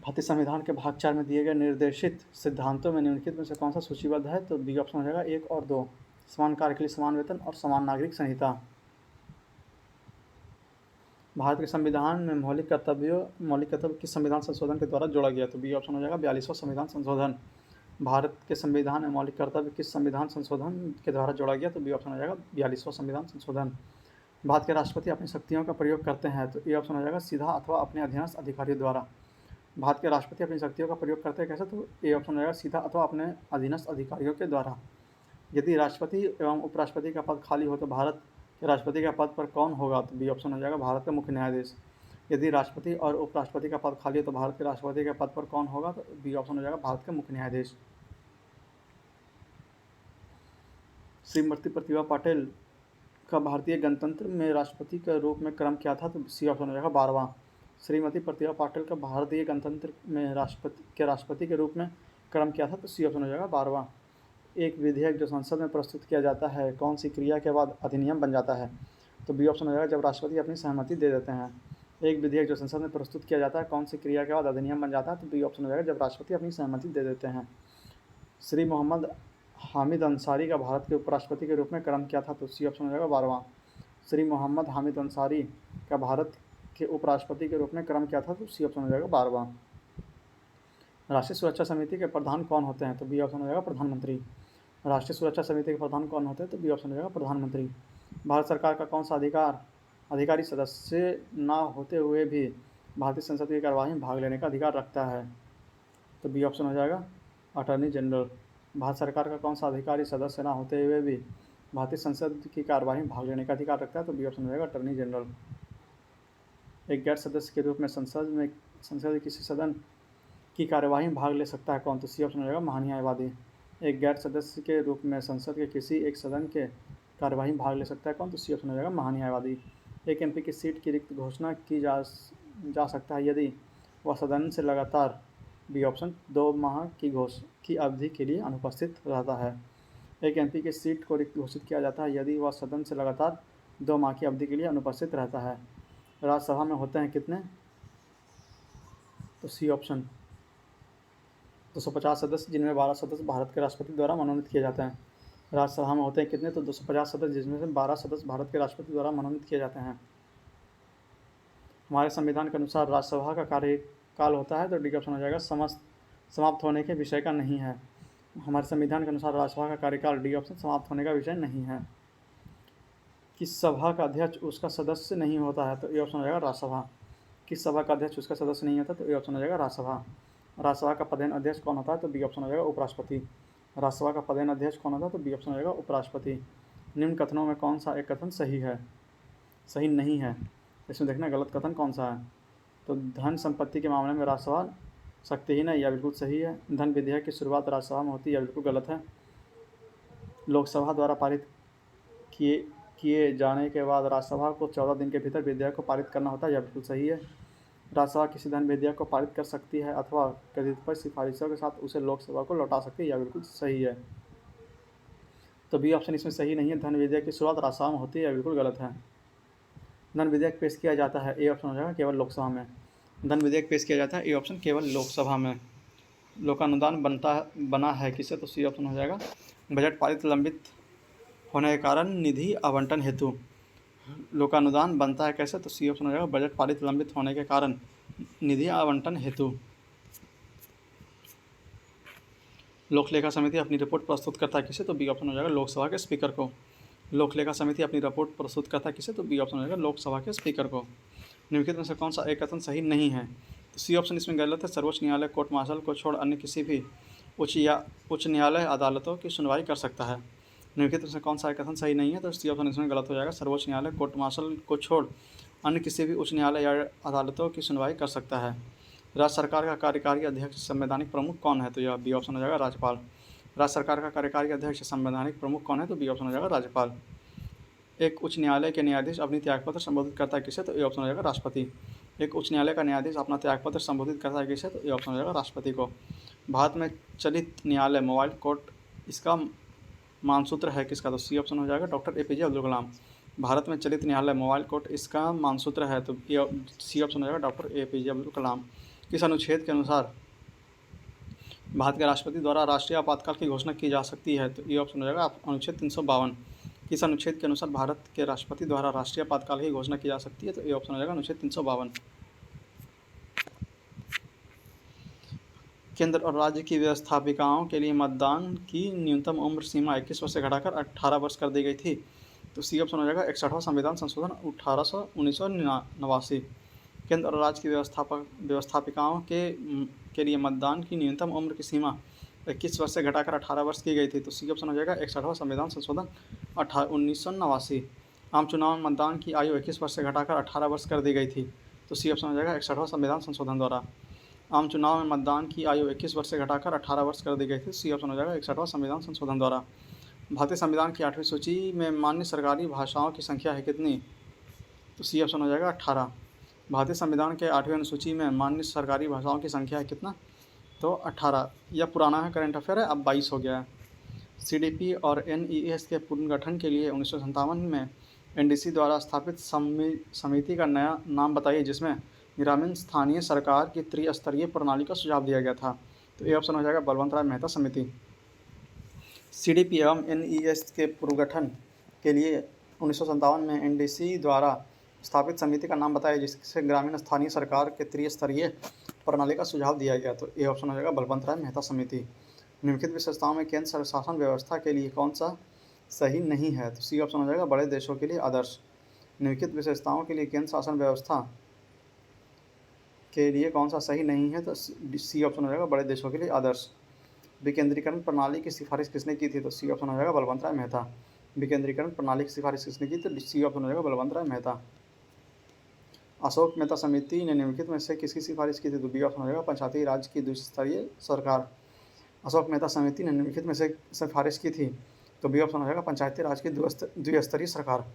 [SPEAKER 1] भारतीय संविधान के भाग 4 में दिए गए निर्देशित सिद्धांतों में निम्नलिखित में से कौन सा सूचीबद्ध है? तो बी ऑप्शन हो जाएगा 1 और 2, समान कार्य के लिए समान वेतन और समान नागरिक संहिता। भारत के संविधान में मौलिक कर्तव्य किस संविधान संशोधन के द्वारा जोड़ा गया? तो बी ऑप्शन हो जाएगा 42वां संविधान संशोधन। भारत के संविधान में मौलिक कर्तव्य किस संविधान संशोधन के द्वारा जोड़ा गया? तो बी ऑप्शन हो जाएगा 42वां संविधान संशोधन। भारत के राष्ट्रपति अपनी शक्तियों का प्रयोग करते हैं? तो ए ऑप्शन हो जाएगा सीधा अथवा अपने अधीनस्थ अधिकारियों द्वारा। भारत के राष्ट्रपति अपनी शक्तियों का प्रयोग करते हैं कैसे? तो ए ऑप्शन हो जाएगा सीधा अथवा अपने अधीनस्थ अधिकारियों के द्वारा। यदि राष्ट्रपति एवं उपराष्ट्रपति का पद खाली हो तो भारत के राष्ट्रपति के पद पर कौन होगा? तो बी ऑप्शन हो जाएगा भारत का मुख्य न्यायाधीश। यदि राष्ट्रपति और उपराष्ट्रपति का पद खाली हो तो भारत के राष्ट्रपति के पद पर कौन होगा? तो बी ऑप्शन हो जाएगा भारत के मुख्य न्यायाधीश। श्रीमती प्रतिभा पाटिल का भारतीय गणतंत्र में राष्ट्रपति के रूप में क्रम क्या था? तो सी ऑप्शन हो जाएगा 12वां। श्रीमती प्रतिभा पाटिल का भारतीय गणतंत्र में राष्ट्रपति के रूप में क्रम क्या था? तो सी ऑप्शन हो जाएगा 12वां। एक विधेयक जो संसद में प्रस्तुत किया जाता है कौन सी क्रिया के बाद अधिनियम बन जाता है? तो बी ऑप्शन हो जाएगा जब राष्ट्रपति अपनी सहमति दे देते हैं। एक विधेयक जो संसद में प्रस्तुत किया जाता है कौन सी क्रिया के बाद अधिनियम बन जाता है? तो बी ऑप्शन हो जाएगा जब राष्ट्रपति अपनी सहमति दे देते हैं। श्री मोहम्मद हामिद अंसारी का भारत के उपराष्ट्रपति के रूप में क्रम क्या था? तो सी ऑप्शन हो जाएगा 12वां। श्री मोहम्मद हामिद अंसारी का भारत के उपराष्ट्रपति के रूप में क्रम क्या था? तो सी ऑप्शन हो जाएगा 12वां। राष्ट्रीय सुरक्षा समिति के प्रधान कौन होते हैं? तो बी ऑप्शन हो जाएगा प्रधानमंत्री। राष्ट्रीय सुरक्षा समिति के प्रधान कौन होते हैं? तो बी ऑप्शन हो जाएगा प्रधानमंत्री। भारत सरकार का कौन सा अधिकारी सदस्य न होते हुए भी भारतीय संसद की कार्यवाही में भाग लेने का अधिकार रखता है? तो बी ऑप्शन हो जाएगा अटॉर्नी जनरल। भारत सरकार का कौन सा अधिकारी सदस्य न होते हुए भी भारतीय संसद की कार्यवाही में भाग लेने का अधिकार रखता है? तो बी ऑप्शन हो जाएगा अटॉर्नी जनरल। एक गैर सदस्य के रूप में संसद के किसी सदन की कार्यवाही में भाग ले सकता है कौन? तो सी ऑप्शन हो जाएगा महान्यायवादी। एक गैर सदस्य के रूप में संसद के किसी एक सदन के कार्यवाही में भाग ले सकता है कौन? तो सी ऑप्शन हो जाएगा महान्यायवादी। एक एमपी की सीट की रिक्त घोषणा की जा सकता है यदि वह सदन से लगातार बी ऑप्शन 2 माह की अवधि के लिए अनुपस्थित रहता है। एक एमपी की सीट को रिक्त घोषित किया जाता है यदि वह सदन से लगातार 2 माह की अवधि के लिए अनुपस्थित रहता है। राज्यसभा में होते हैं कितने? तो सी ऑप्शन। 250 सदस्य, जिनमें 12 सदस्य भारत के राष्ट्रपति द्वारा मनोनीत किए जाते हैं। राज्यसभा में होते हैं कितने? तो 250 सदस्य, जिसमें से 12 सदस्य भारत के राष्ट्रपति द्वारा मनोनीत किए जाते हैं। हमारे संविधान के अनुसार राज्यसभा का कार्यकाल होता है, तो डी का ऑप्शन हो जाएगा समाप्त होने के विषय का नहीं है। हमारे संविधान के अनुसार राज्यसभा का कार्यकाल, डी ऑप्शन, समाप्त होने का विषय नहीं है। किस सभा का अध्यक्ष उसका सदस्य नहीं होता है? तो ये ऑप्शन हो जाएगा राज्यसभा। किस सभा का अध्यक्ष उसका सदस्य नहीं होता? तो ये ऑप्शन हो जाएगा राज्यसभा। राज्यसभा का पदेन अध्यक्ष कौन होता है? तो बी ऑप्शन हो जाएगा उपराष्ट्रपति। राज्यसभा का पदेन अध्यक्ष कौन होता है? तो बी ऑप्शन हो जाएगा उपराष्ट्रपति। निम्न कथनों में कौन सा एक कथन सही है, सही नहीं है? इसमें देखना गलत कथन कौन सा है। तो धन संपत्ति के मामले में राज्यसभा शक्तिहीन है, यह बिल्कुल सही है। धन विधेयक की शुरुआत राज्यसभा में होती है, यह बिल्कुल गलत है। लोकसभा द्वारा पारित किए जाने के बाद राज्यसभा को 14 दिन के भीतर विधेयक को पारित करना होता है, यह बिल्कुल सही है। राज्यसभा किसी धन विधेयक को पारित कर सकती है अथवा कथित सिफारिशों के साथ उसे लोकसभा को लौटा सकती है, यह बिल्कुल सही है। तो बी ऑप्शन इसमें सही नहीं है। धन विधेयक की शुरुआत राज्यसभा में होती है, यह बिल्कुल गलत है। धन विधेयक पेश किया जाता है, ए ऑप्शन हो जाएगा केवल लोकसभा में। धन विधेयक पेश किया जाता है, ए ऑप्शन, केवल लोकसभा में। लोकानुदान बना है किससे? तो सी ऑप्शन हो जाएगा बजट पारित लंबित होने के कारण निधि आवंटन हेतु। लोकानुदान बनता है कैसे? तो सी ऑप्शन हो जाएगा बजट पारित लंबित होने के कारण निधि आवंटन हेतु। लोक लेखा समिति अपनी रिपोर्ट प्रस्तुत करता है किसे? तो बी ऑप्शन हो जाएगा लोकसभा के स्पीकर को। लोक लेखा समिति अपनी रिपोर्ट प्रस्तुत करता है किसे? तो बी ऑप्शन हो जाएगा लोकसभा के स्पीकर को। निम्नलिखित में से कौन सा एक कथन सही नहीं है? तो सी ऑप्शन इसमें गलत है। सर्वोच्च न्यायालय कोर्ट मार्शल को छोड़ अन्य किसी भी उच्च न्यायालय अदालतों की सुनवाई कर सकता है। निम्नलिखित में से कौन सा एक कथन सही नहीं है? तो सी ऑप्शन इसमें गलत हो जाएगा। सर्वोच्च न्यायालय कोर्ट मार्शल को छोड़ अन्य किसी भी उच्च न्यायालय या अदालतों की सुनवाई कर सकता है। राज्य सरकार का कार्यकारी अध्यक्ष संवैधानिक प्रमुख कौन है? तो यह बी ऑप्शन हो जाएगा राज्यपाल। राज्य सरकार का कार्यकारी अध्यक्ष संवैधानिक प्रमुख कौन है? तो बी ऑप्शन हो जाएगा राज्यपाल। एक उच्च न्यायालय के न्यायाधीश अपनी त्यागपत्र संबोधित करता है किसे? तो ए ऑप्शन हो जाएगा राष्ट्रपति। एक उच्च न्यायालय का न्यायाधीश अपना त्यागपत्र संबोधित करता है किसे? तो ए ऑप्शन हो जाएगा राष्ट्रपति को। भारत में चलित न्यायालय मोबाइल कोर्ट, इसका मानसूत्र है किसका? तो सी ऑप्शन हो जाएगा डॉक्टर APJ अब्दुल कलाम। भारत में चलित न्यायालय मोबाइल कोर्ट, इसका मानसूत्र है, तो सी ऑप्शन हो जाएगा डॉक्टर APJ अब्दुल कलाम। किस अनुच्छेद के अनुसार भारत के राष्ट्रपति द्वारा राष्ट्रीय आपातकाल की घोषणा की जा सकती है? तो ये ऑप्शन हो जाएगा अनुच्छेद 352। किस अनुच्छेद के अनुसार भारत के राष्ट्रपति द्वारा राष्ट्रीय आपातकाल की घोषणा की जा सकती है? तो ये ऑप्शन हो जाएगा अनुच्छेद 352। केंद्र और राज्य की व्यवस्थापिकाओं के लिए मतदान की न्यूनतम उम्र सीमा 21 वर्ष से घटाकर 18 वर्ष कर दी गई थी। तो सी ऑप्शन हो जाएगा 61वां संविधान संशोधन 1989। केंद्र और राज्य की व्यवस्थापिकाओं के लिए मतदान की न्यूनतम उम्र की सीमा 21 वर्ष से घटाकर 18 वर्ष की गई थी। तो सी ऑप्शन हो जाएगा 61वां संविधान संशोधन 1989। आम चुनाव में मतदान की आयु 21 वर्ष से घटाकर 18 वर्ष कर दी गई थी। तो सी ऑप्शन हो जाएगा 61वां संविधान संशोधन द्वारा। आम चुनाव में मतदान की आयु 21 वर्ष से घटाकर 18 वर्ष कर दी गई थी। सी ऑप्शन हो जाएगा 61वां संविधान संशोधन द्वारा। भारतीय संविधान की 8वीं सूची में मान्य सरकारी भाषाओं की संख्या है कितनी? तो सी ऑप्शन हो जाएगा 18। भारतीय संविधान के 8वीं अनुसूची में मान्य सरकारी भाषाओं की संख्या है कितना? तो 18। यह पुराना है, करंट अफेयर है, अब 22 हो गया है। CDP और NES के पुनर्गठन के लिए 1957 में NDC द्वारा स्थापित समिति का नया नाम बताइए, जिसमें ग्रामीण स्थानीय सरकार की त्रिस्तरीय प्रणाली का सुझाव दिया गया था। तो ये ऑप्शन हो जाएगा बलवंत राय मेहता समिति। CDP एवं NES के पुनर्गठन के लिए 1957 में NDC द्वारा स्थापित समिति का नाम बताइए, जिससे ग्रामीण स्थानीय सरकार के त्रिस्तरीय प्रणाली का सुझाव दिया गया। तो ये ऑप्शन हो जाएगा बलवंत राय मेहता समिति। निम्नलिखित विशेषताओं में केंद्र शासन व्यवस्था के लिए कौन सा सही नहीं है? तो सी ऑप्शन हो जाएगा बड़े देशों के लिए आदर्श। निम्नलिखित विशेषताओं के लिए केंद्र शासन व्यवस्था के लिए कौन सा सही नहीं है? तो सी ऑप्शन हो जाएगा बड़े देशों के लिए आदर्श। विकेंद्रीकरण प्रणाली की सिफारिश किसने की थी? तो सी ऑप्शन हो जाएगा बलवंत राय मेहता। विकेंद्रीकरण प्रणाली की सिफारिश किसने की? तो सी ऑप्शन हो जाएगा बलवंत राय मेहता। अशोक मेहता समिति ने निम्नलिखित में से किसकी सिफारिश की थी? तो बी ऑप्शन हो जाएगा पंचायती राज की द्विस्तरीय सरकार। अशोक मेहता समिति ने निम्नलिखित में से सिफारिश की थी, तो बी ऑप्शन हो जाएगा पंचायती राज की द्विस्तरीय सरकार।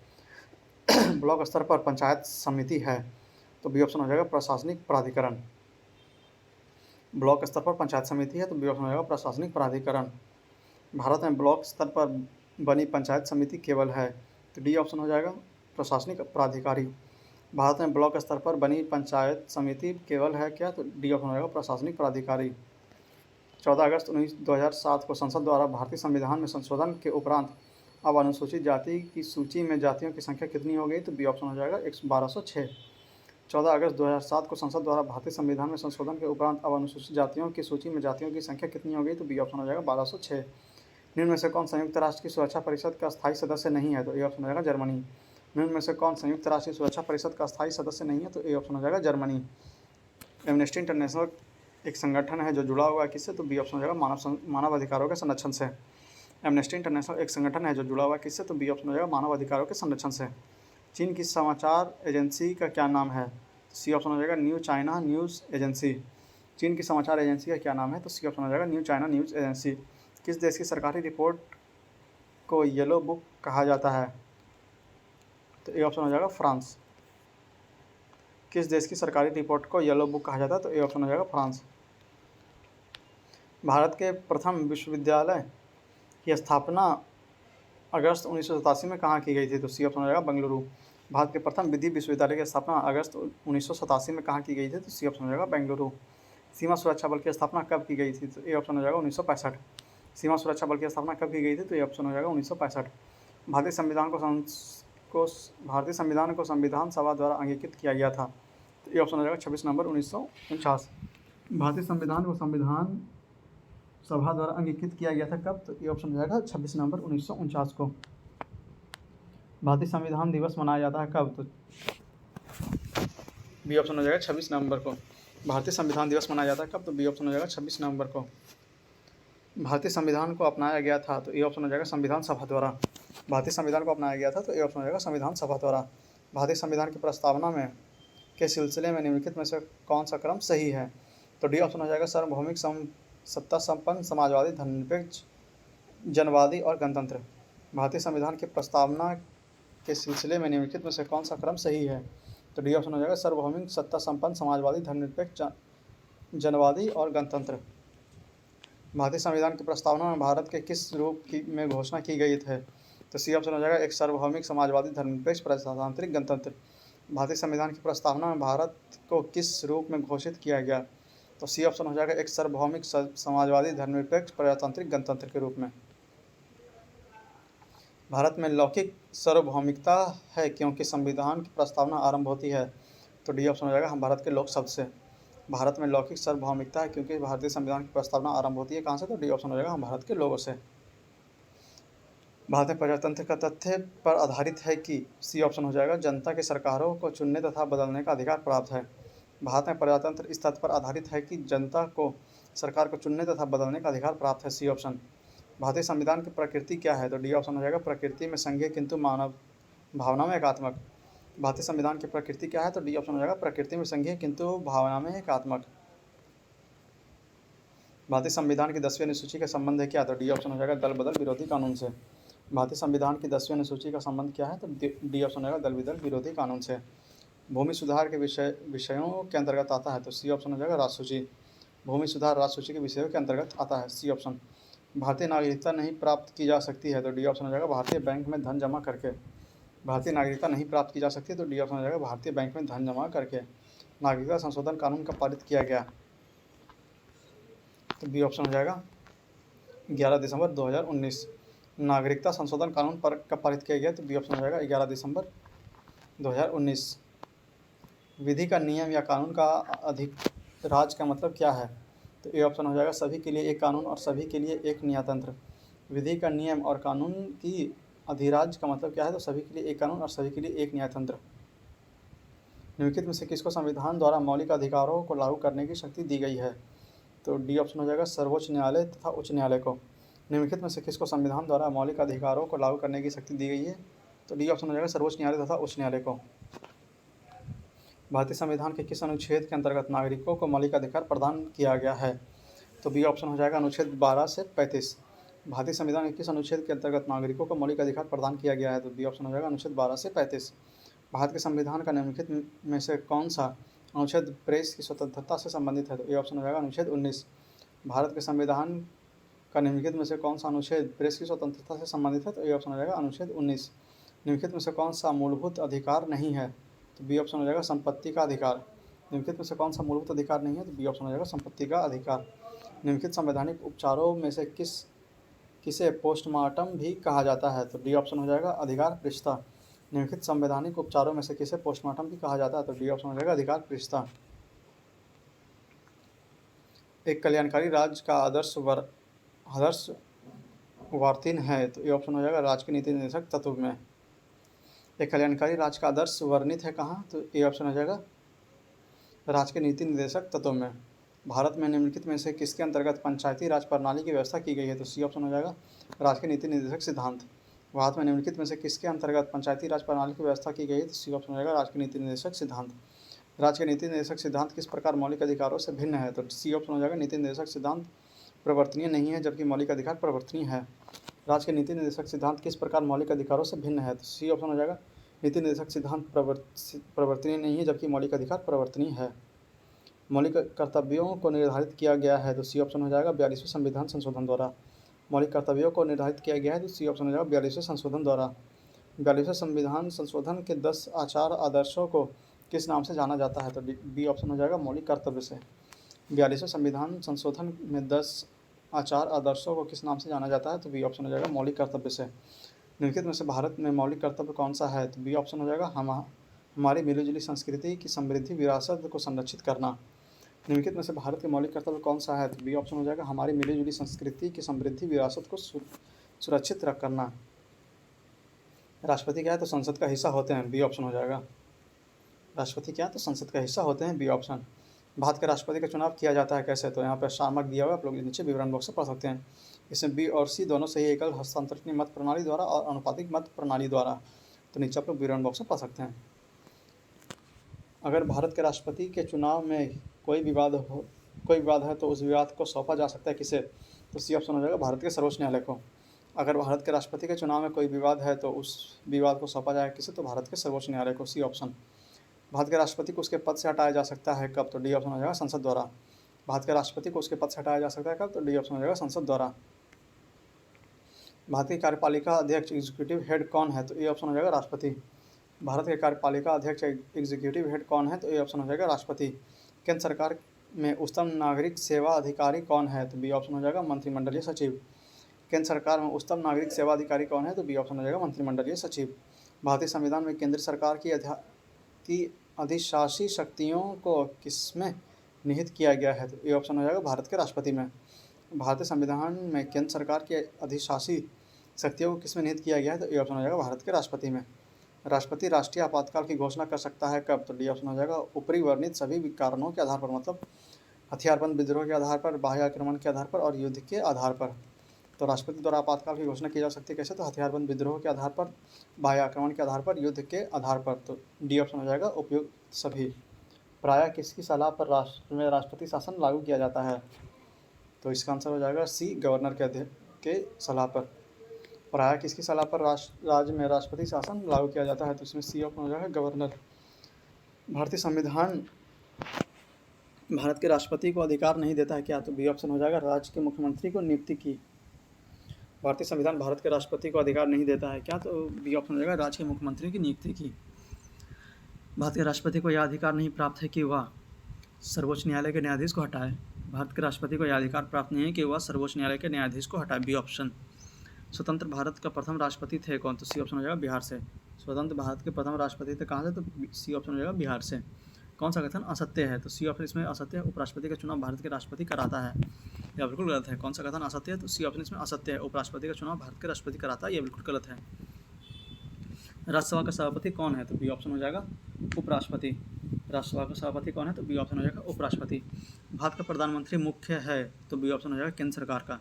[SPEAKER 1] ब्लॉक स्तर पर पंचायत समिति है, तो बी ऑप्शन हो जाएगा प्रशासनिक प्राधिकरण। ब्लॉक स्तर पर पंचायत समिति है, तो बी ऑप्शन हो जाएगा प्रशासनिक प्राधिकरण। भारत में ब्लॉक स्तर पर बनी पंचायत समिति केवल है, तो डी ऑप्शन हो जाएगा प्रशासनिक प्राधिकारी। भारत में ब्लॉक स्तर पर बनी पंचायत समिति केवल है क्या? तो डी ऑप्शन हो जाएगा प्रशासनिक प्राधिकारी। 14 अगस्त 2007 को संसद द्वारा भारतीय संविधान में संशोधन के उपरांत अब अनुसूचित जाति की सूची में जातियों की संख्या कितनी हो गई? तो बी ऑप्शन हो जाएगा 1206। 14 अगस्त 2007 को संसद द्वारा भारतीय संविधान में संशोधन के उपरांत अब अनुसूचित जातियों की सूची में जातियों की संख्या कितनी हो गई? तो बी ऑप्शन हो जाएगा 1206। निम्न में से कौन संयुक्त राष्ट्र की सुरक्षा परिषद का स्थायी सदस्य नहीं है? तो ए ऑप्शन हो जाएगा जर्मनी। निम्न में से कौन संयुक्त राष्ट्र की सुरक्षा परिषद का स्थायी सदस्य नहीं है? तो ए ऑप्शन हो जाएगा जर्मनी। एमनेस्टी इंटरनेशनल एक संगठन है जो जुड़ा हुआ है किससे? तो बी ऑप्शन हो जाएगा मानव अधिकारों के संरक्षण से। एमनेस्टी इंटरनेशनल एक संगठन है जो जुड़ा हुआ है किससे? तो बी ऑप्शन हो जाएगा मानव अधिकारों के संरक्षण से। चीन की समाचार एजेंसी का क्या नाम है? सी ऑप्शन हो जाएगा न्यू चाइना न्यूज़ एजेंसी। चीन की समाचार एजेंसी का क्या नाम है? तो सी ऑप्शन हो जाएगा न्यू चाइना न्यूज़ एजेंसी। किस देश की सरकारी रिपोर्ट को येलो बुक कहा जाता है? तो ए ऑप्शन हो जाएगा फ्रांस। किस देश की सरकारी रिपोर्ट को येलो बुक कहा जाता है? तो ए ऑप्शन हो जाएगा फ्रांस। भारत के प्रथम विश्वविद्यालय की स्थापना अगस्त 1987 में कहाँ की गई थी? तो सी ऑप्शन हो जाएगा बेंगलुरु। भारत के प्रथम विधि विश्वविद्यालय की स्थापना अगस्त 1987 में कहाँ की गई थी? तो सी ऑप्शन हो जाएगा बेंगलुरु। सीमा सुरक्षा बल की स्थापना कब की गई थी? तो ए ऑप्शन हो जाएगा 1965। सीमा सुरक्षा बल की स्थापना कब की गई थी? तो ए ऑप्शन हो जाएगा 1965। भारतीय संविधान को संविधान सभा द्वारा अंगीकृत किया गया था? तो ए ऑप्शन हो जाएगा 26 नवंबर 1949। भारतीय संविधान को संविधान सभा द्वारा अंगीकृत किया गया था कब? तो ये ऑप्शन हो जाएगा 26 नवंबर 1949 को। भारतीय संविधान दिवस मनाया जाता है कब? तो बी ऑप्शन हो जाएगा 26 नवंबर को। भारतीय संविधान दिवस मनाया जाता है कब? तो बी ऑप्शन हो जाएगा 26 नवंबर को। भारतीय संविधान को अपनाया गया था? तो ए ऑप्शन हो जाएगा संविधान सभा द्वारा। भारतीय संविधान को अपनाया गया था? तो ए ऑप्शन हो जाएगा संविधान सभा द्वारा। भारतीय संविधान की प्रस्तावना में के सिलसिले में निम्नलिखित में से कौन सा क्रम सही है? तो डी ऑप्शन हो जाएगा सार्वभौमिक सत्ता संपन्न समाजवादी धर्मनिरपेक्ष जनवादी और गणतंत्र। भारतीय संविधान की प्रस्तावना के सिलसिले में निम्नलिखित में से कौन सा क्रम सही है? तो डी ऑप्शन हो जाएगा सार्वभौमिक सत्ता संपन्न समाजवादी धर्मनिरपेक्ष जनवादी और गणतंत्र। भारतीय संविधान की प्रस्तावना में भारत के किस रूप में घोषणा की गई है? तो सी ऑप्शन हो जाएगा एक सार्वभौमिक समाजवादी धर्मनिरपेक्ष प्रजातांत्रिक गणतंत्र। भारतीय संविधान की प्रस्तावना में भारत को किस रूप में घोषित किया गया? तो सी ऑप्शन हो जाएगा एक सार्वभौमिक समाजवादी धर्मनिरपेक्ष प्रजातांत्रिक गणतंत्र के रूप में। भारत में लौकिक सार्वभौमिकता है क्योंकि संविधान की प्रस्तावना आरंभ होती है? तो डी ऑप्शन हो जाएगा हम भारत के लोक शब्द से। भारत में लौकिक सार्वभौमिकता है क्योंकि भारतीय संविधान की प्रस्तावना आरंभ होती है कहाँ से? तो डी ऑप्शन हो जाएगा हम भारत के लोगों से। भारत में प्रजातंत्र का तथ्य पर आधारित है कि सी ऑप्शन हो जाएगा जनता के सरकारों को चुनने तथा बदलने का अधिकार प्राप्त है। भारत में प्रजातंत्र इस तथ्य पर आधारित है कि जनता को सरकार को चुनने तथा बदलने का अधिकार प्राप्त है। C option. भारतीय संविधान की प्रकृति क्या है? तो डी ऑप्शन हो जाएगा प्रकृति में संघीय किंतु मानव भावना में एकात्मक। भारतीय संविधान की प्रकृति क्या है? तो डी ऑप्शन हो जाएगा प्रकृति में संघीय किंतु भावना में एकात्मक। भारतीय संविधान की 10वीं अनुसूची का संबंध है क्या? तो डी ऑप्शन हो जाएगा दल बदल विरोधी कानून से। भारतीय संविधान की 10वीं अनुसूची का संबंध क्या है? तो डी ऑप्शन हो जाएगा दल बदल विरोधी कानून से। भूमि सुधार के विषयों के अंतर्गत आता है? तो सी ऑप्शन हो जाएगा राजसूची। भूमि सुधार राजसूची के विषयों के अंतर्गत आता है। C option. भारतीय नागरिकता नहीं प्राप्त की जा सकती है? तो डी ऑप्शन हो जाएगा भारतीय बैंक में धन जमा करके। भारतीय नागरिकता नहीं प्राप्त की जा सकती है? तो डी ऑप्शन हो जाएगा भारतीय बैंक में धन जमा करके। नागरिकता संशोधन कानून कब पारित किया गया? तो बी ऑप्शन हो जाएगा 11 दिसंबर 2019। नागरिकता संशोधन कानून पर कब पारित किया गया? तो बी ऑप्शन हो जाएगा 11 दिसंबर 2019। विधि का नियम या कानून का अधिराज का मतलब क्या है? तो ए ऑप्शन हो जाएगा सभी के लिए एक कानून और सभी के लिए एक न्यायतंत्र। विधि का नियम और कानून की अधिराज का मतलब क्या है? तो सभी के लिए एक कानून और सभी के लिए एक न्यायतंत्र। निम्नलिखित में से किसको संविधान द्वारा मौलिक अधिकारों को लागू करने की शक्ति दी गई है? तो डी ऑप्शन हो जाएगा सर्वोच्च न्यायालय तथा उच्च न्यायालय को। निम्नलिखित में से किसको संविधान द्वारा मौलिक अधिकारों को लागू करने की शक्ति दी गई है? तो डी ऑप्शन हो जाएगा सर्वोच्च न्यायालय तथा उच्च न्यायालय को। भारतीय संविधान के किस अनुच्छेद के अंतर्गत नागरिकों को मौलिक अधिकार प्रदान किया गया है? तो बी ऑप्शन हो जाएगा अनुच्छेद 12 से 35। भारतीय संविधान के किस अनुच्छेद के अंतर्गत नागरिकों को मौलिक अधिकार प्रदान किया गया है? तो बी ऑप्शन हो जाएगा अनुच्छेद 12 से 35। भारत के संविधान का निम्नलिखित में से कौन सा अनुच्छेद प्रेस की स्वतंत्रता से संबंधित है? तो ए ऑप्शन हो जाएगा अनुच्छेद 19। भारत के संविधान का निम्नलिखित में से कौन सा अनुच्छेद प्रेस की स्वतंत्रता से संबंधित है? तो ए ऑप्शन हो जाएगा अनुच्छेद 19। निम्नलिखित में से कौन सा मूलभूत अधिकार नहीं है? तो बी ऑप्शन हो जाएगा संपत्ति का अधिकार। निम्नलिखित में से कौन सा मूलभूत अधिकार नहीं है? तो बी ऑप्शन हो जाएगा संपत्ति का अधिकार। निम्नलिखित संवैधानिक उपचारों में से किसे पोस्टमार्टम भी कहा जाता है? तो डी ऑप्शन हो जाएगा अधिकार प्रीष्ठता। निम्नलिखित संवैधानिक उपचारों में से किसे पोस्टमार्टम भी कहा जाता है? तो डी ऑप्शन हो जाएगा अधिकार प्रीष्ठता। एक कल्याणकारी राज्य का आदर्श वर्तिन है, तो ये ऑप्शन हो जाएगा राज्य के नीति निर्देशक तत्व में। एक कल्याणकारी राज्य का आदर्श वर्णित है कहाँ? तो ये ऑप्शन हो जाएगा राज्य के नीति निर्देशक तत्व में। भारत में निम्नलिखित में से किसके अंतर्गत पंचायती राज प्रणाली की व्यवस्था की गई है? तो सी ऑप्शन हो जाएगा राज्य के नीति निर्देशक सिद्धांत। भारत में निम्नलिखित में से किसके अंतर्गत पंचायती राज प्रणाली की व्यवस्था की गई है? तो सी ऑप्शन हो जाएगा राज्य के नीति निर्देशक सिद्धांत। राज्य के नीति निर्देशक सिद्धांत किस प्रकार मौलिक अधिकारों से भिन्न है? तो सी ऑप्शन हो जाएगा नीति निर्देशक सिद्धांत प्रवर्तनीय नहीं है जबकि मौलिक अधिकार प्रवर्तनीय है। राज्य के नीति निर्देशक सिद्धांत किस प्रकार मौलिक अधिकारों से भिन्न है? तो सी ऑप्शन हो जाएगा नीति निर्देशक सिद्धांत प्रवर्तनीय नहीं है जबकि मौलिक अधिकार प्रवर्तनीय है। मौलिक कर्तव्यों को निर्धारित किया गया है, तो सी ऑप्शन हो जाएगा 42वें संविधान संशोधन द्वारा। मौलिक कर्तव्यों को निर्धारित किया गया है, तो सी ऑप्शन हो जाएगा 42वें संशोधन द्वारा। 42वें संविधान संशोधन के 10 आचार आदर्शों को किस नाम से जाना जाता है? तो बी ऑप्शन हो जाएगा मौलिक कर्तव्य से। 42वें संविधान संशोधन में 10 आचार आदर्शों को किस नाम से जाना जाता है? तो बी ऑप्शन हो जाएगा मौलिक कर्तव्य से। निम्नलिखित में से भारत में मौलिक कर्तव्य कौन सा है? तो बी ऑप्शन हो जाएगा हमारी मिलीजुली संस्कृति की समृद्धि विरासत को संरक्षित करना। निम्नलिखित में से भारत के मौलिक कर्तव्य कौन सा है? तो बी ऑप्शन हो जाएगा हमारी मिलीजुली संस्कृति की समृद्धि विरासत को सुरक्षित रख करना। राष्ट्रपति क्या है? तो संसद का हिस्सा होते हैं, बी ऑप्शन हो जाएगा। राष्ट्रपति क्या है? तो संसद का हिस्सा होते हैं, बी ऑप्शन। भारत के राष्ट्रपति का चुनाव किया जाता है कैसे? तो यहाँ पर सामक दिया हुआ है, आप लोग नीचे विवरण बॉक्स से पढ़ सकते हैं। इसमें बी और सी दोनों सही एकल हस्तांतरणीय मत प्रणाली द्वारा और अनुपातिक मत प्रणाली द्वारा, तो नीचे आप लोग विवरण बॉक्स में पढ़ सकते हैं। अगर भारत के राष्ट्रपति के चुनाव में कोई विवाद है तो उस विवाद को सौंपा जा सकता है किसे? तो सी ऑप्शन हो जाएगा भारत के सर्वोच्च न्यायालय को। अगर भारत के राष्ट्रपति के चुनाव में कोई विवाद है तो उस विवाद को सौंपा जाएगा किसे? तो भारत के सर्वोच्च न्यायालय को, सी ऑप्शन। भारत के राष्ट्रपति को उसके पद से हटाया जा सकता है कब? तो डी ऑप्शन हो जाएगा संसद द्वारा। भारत के राष्ट्रपति को उसके पद से हटाया जा सकता है कब? तो डी ऑप्शन हो जाएगा संसद द्वारा। भारत की कार्यपालिका अध्यक्ष एग्जीक्यूटिव हेड कौन है? तो ए ऑप्शन हो जाएगा राष्ट्रपति। भारत के कार्यपालिका अध्यक्ष एग्जीक्यूटिव हेड कौन है? तो ए ऑप्शन हो जाएगा राष्ट्रपति। केंद्र सरकार में उच्चतम नागरिक सेवा अधिकारी कौन है? तो बी ऑप्शन हो जाएगा मंत्रिमंडलीय सचिव। केंद्र सरकार में उच्चतम नागरिक सेवा अधिकारी कौन है? तो बी ऑप्शन हो जाएगा मंत्रिमंडलीय सचिव। भारतीय संविधान में केंद्र सरकार की अधिशासी शक्तियों को किसमें निहित किया गया है? तो ए ऑप्शन हो जाएगा भारत के राष्ट्रपति में। भारतीय संविधान में केंद्र सरकार की अधिशासी शक्तियों को किसमें निहित किया गया है? तो ए ऑप्शन हो जाएगा भारत के राष्ट्रपति में। राष्ट्रपति राष्ट्रीय आपातकाल की घोषणा कर सकता है कब? तो डी ऑप्शन हो जाएगा ऊपरी वर्णित सभी कारणों के आधार पर, मतलब हथियारबंद विद्रोह के आधार पर, बाह्य आक्रमण के आधार पर और युद्ध के आधार पर। तो राष्ट्रपति द्वारा आपातकाल की घोषणा की जा सकती है कैसे? तो हथियारबंद विद्रोह के आधार पर, बाह्य आक्रमण के आधार पर, युद्ध के आधार पर। तो डी ऑप्शन हो जाएगा उपयुक्त सभी। प्रायः किसकी सलाह पर राष्ट्र में राष्ट्रपति शासन लागू किया जाता है? तो इसका आंसर हो जाएगा सी गवर्नर के सलाह पर। प्रायः किसकी सलाह पर राज्य में राष्ट्रपति शासन लागू किया जाता है? तो इसमें सी ऑप्शन हो जाएगा गवर्नर। भारतीय संविधान भारत के राष्ट्रपति को अधिकार नहीं देता है क्या? तो बी ऑप्शन हो जाएगा राज्य के मुख्यमंत्री को नियुक्ति की। भारतीय संविधान भारत के राष्ट्रपति को अधिकार नहीं देता है क्या? तो बी ऑप्शन हो जाएगा राज्य के मुख्यमंत्री की नियुक्ति की। भारत के राष्ट्रपति को यह अधिकार नहीं प्राप्त है कि वह सर्वोच्च न्यायालय के न्यायाधीश को हटाए। भारत के राष्ट्रपति को यह अधिकार प्राप्त नहीं है कि वह सर्वोच्च न्यायालय के न्यायाधीश को हटाए, बी ऑप्शन। स्वतंत्र भारत का प्रथम राष्ट्रपति थे कौन? तो सी ऑप्शन हो जाएगा बिहार से। स्वतंत्र भारत के प्रथम राष्ट्रपति थे कहाँ से? तो सी ऑप्शन हो जाएगा बिहार से। कौन सा कथन असत्य है? तो सी ऑप्शन इसमें असत्य है। उपराष्ट्रपति का चुनाव भारत के राष्ट्रपति कराता है, यह बिल्कुल गलत है। कौन सा कथन असत्य है? तो सी ऑप्शन इसमें असत्य है। उपराष्ट्रपति का चुनाव भारत के राष्ट्रपति कराता है, यह बिल्कुल गलत है। राज्यसभा का सभापति कौन है? तो बी ऑप्शन हो जाएगा उपराष्ट्रपति। राज्यसभा का सभापति कौन है? तो बी ऑप्शन हो जाएगा उपराष्ट्रपति। भारत का प्रधानमंत्री मुख्य है, तो बी ऑप्शन हो जाएगा केंद्र सरकार का।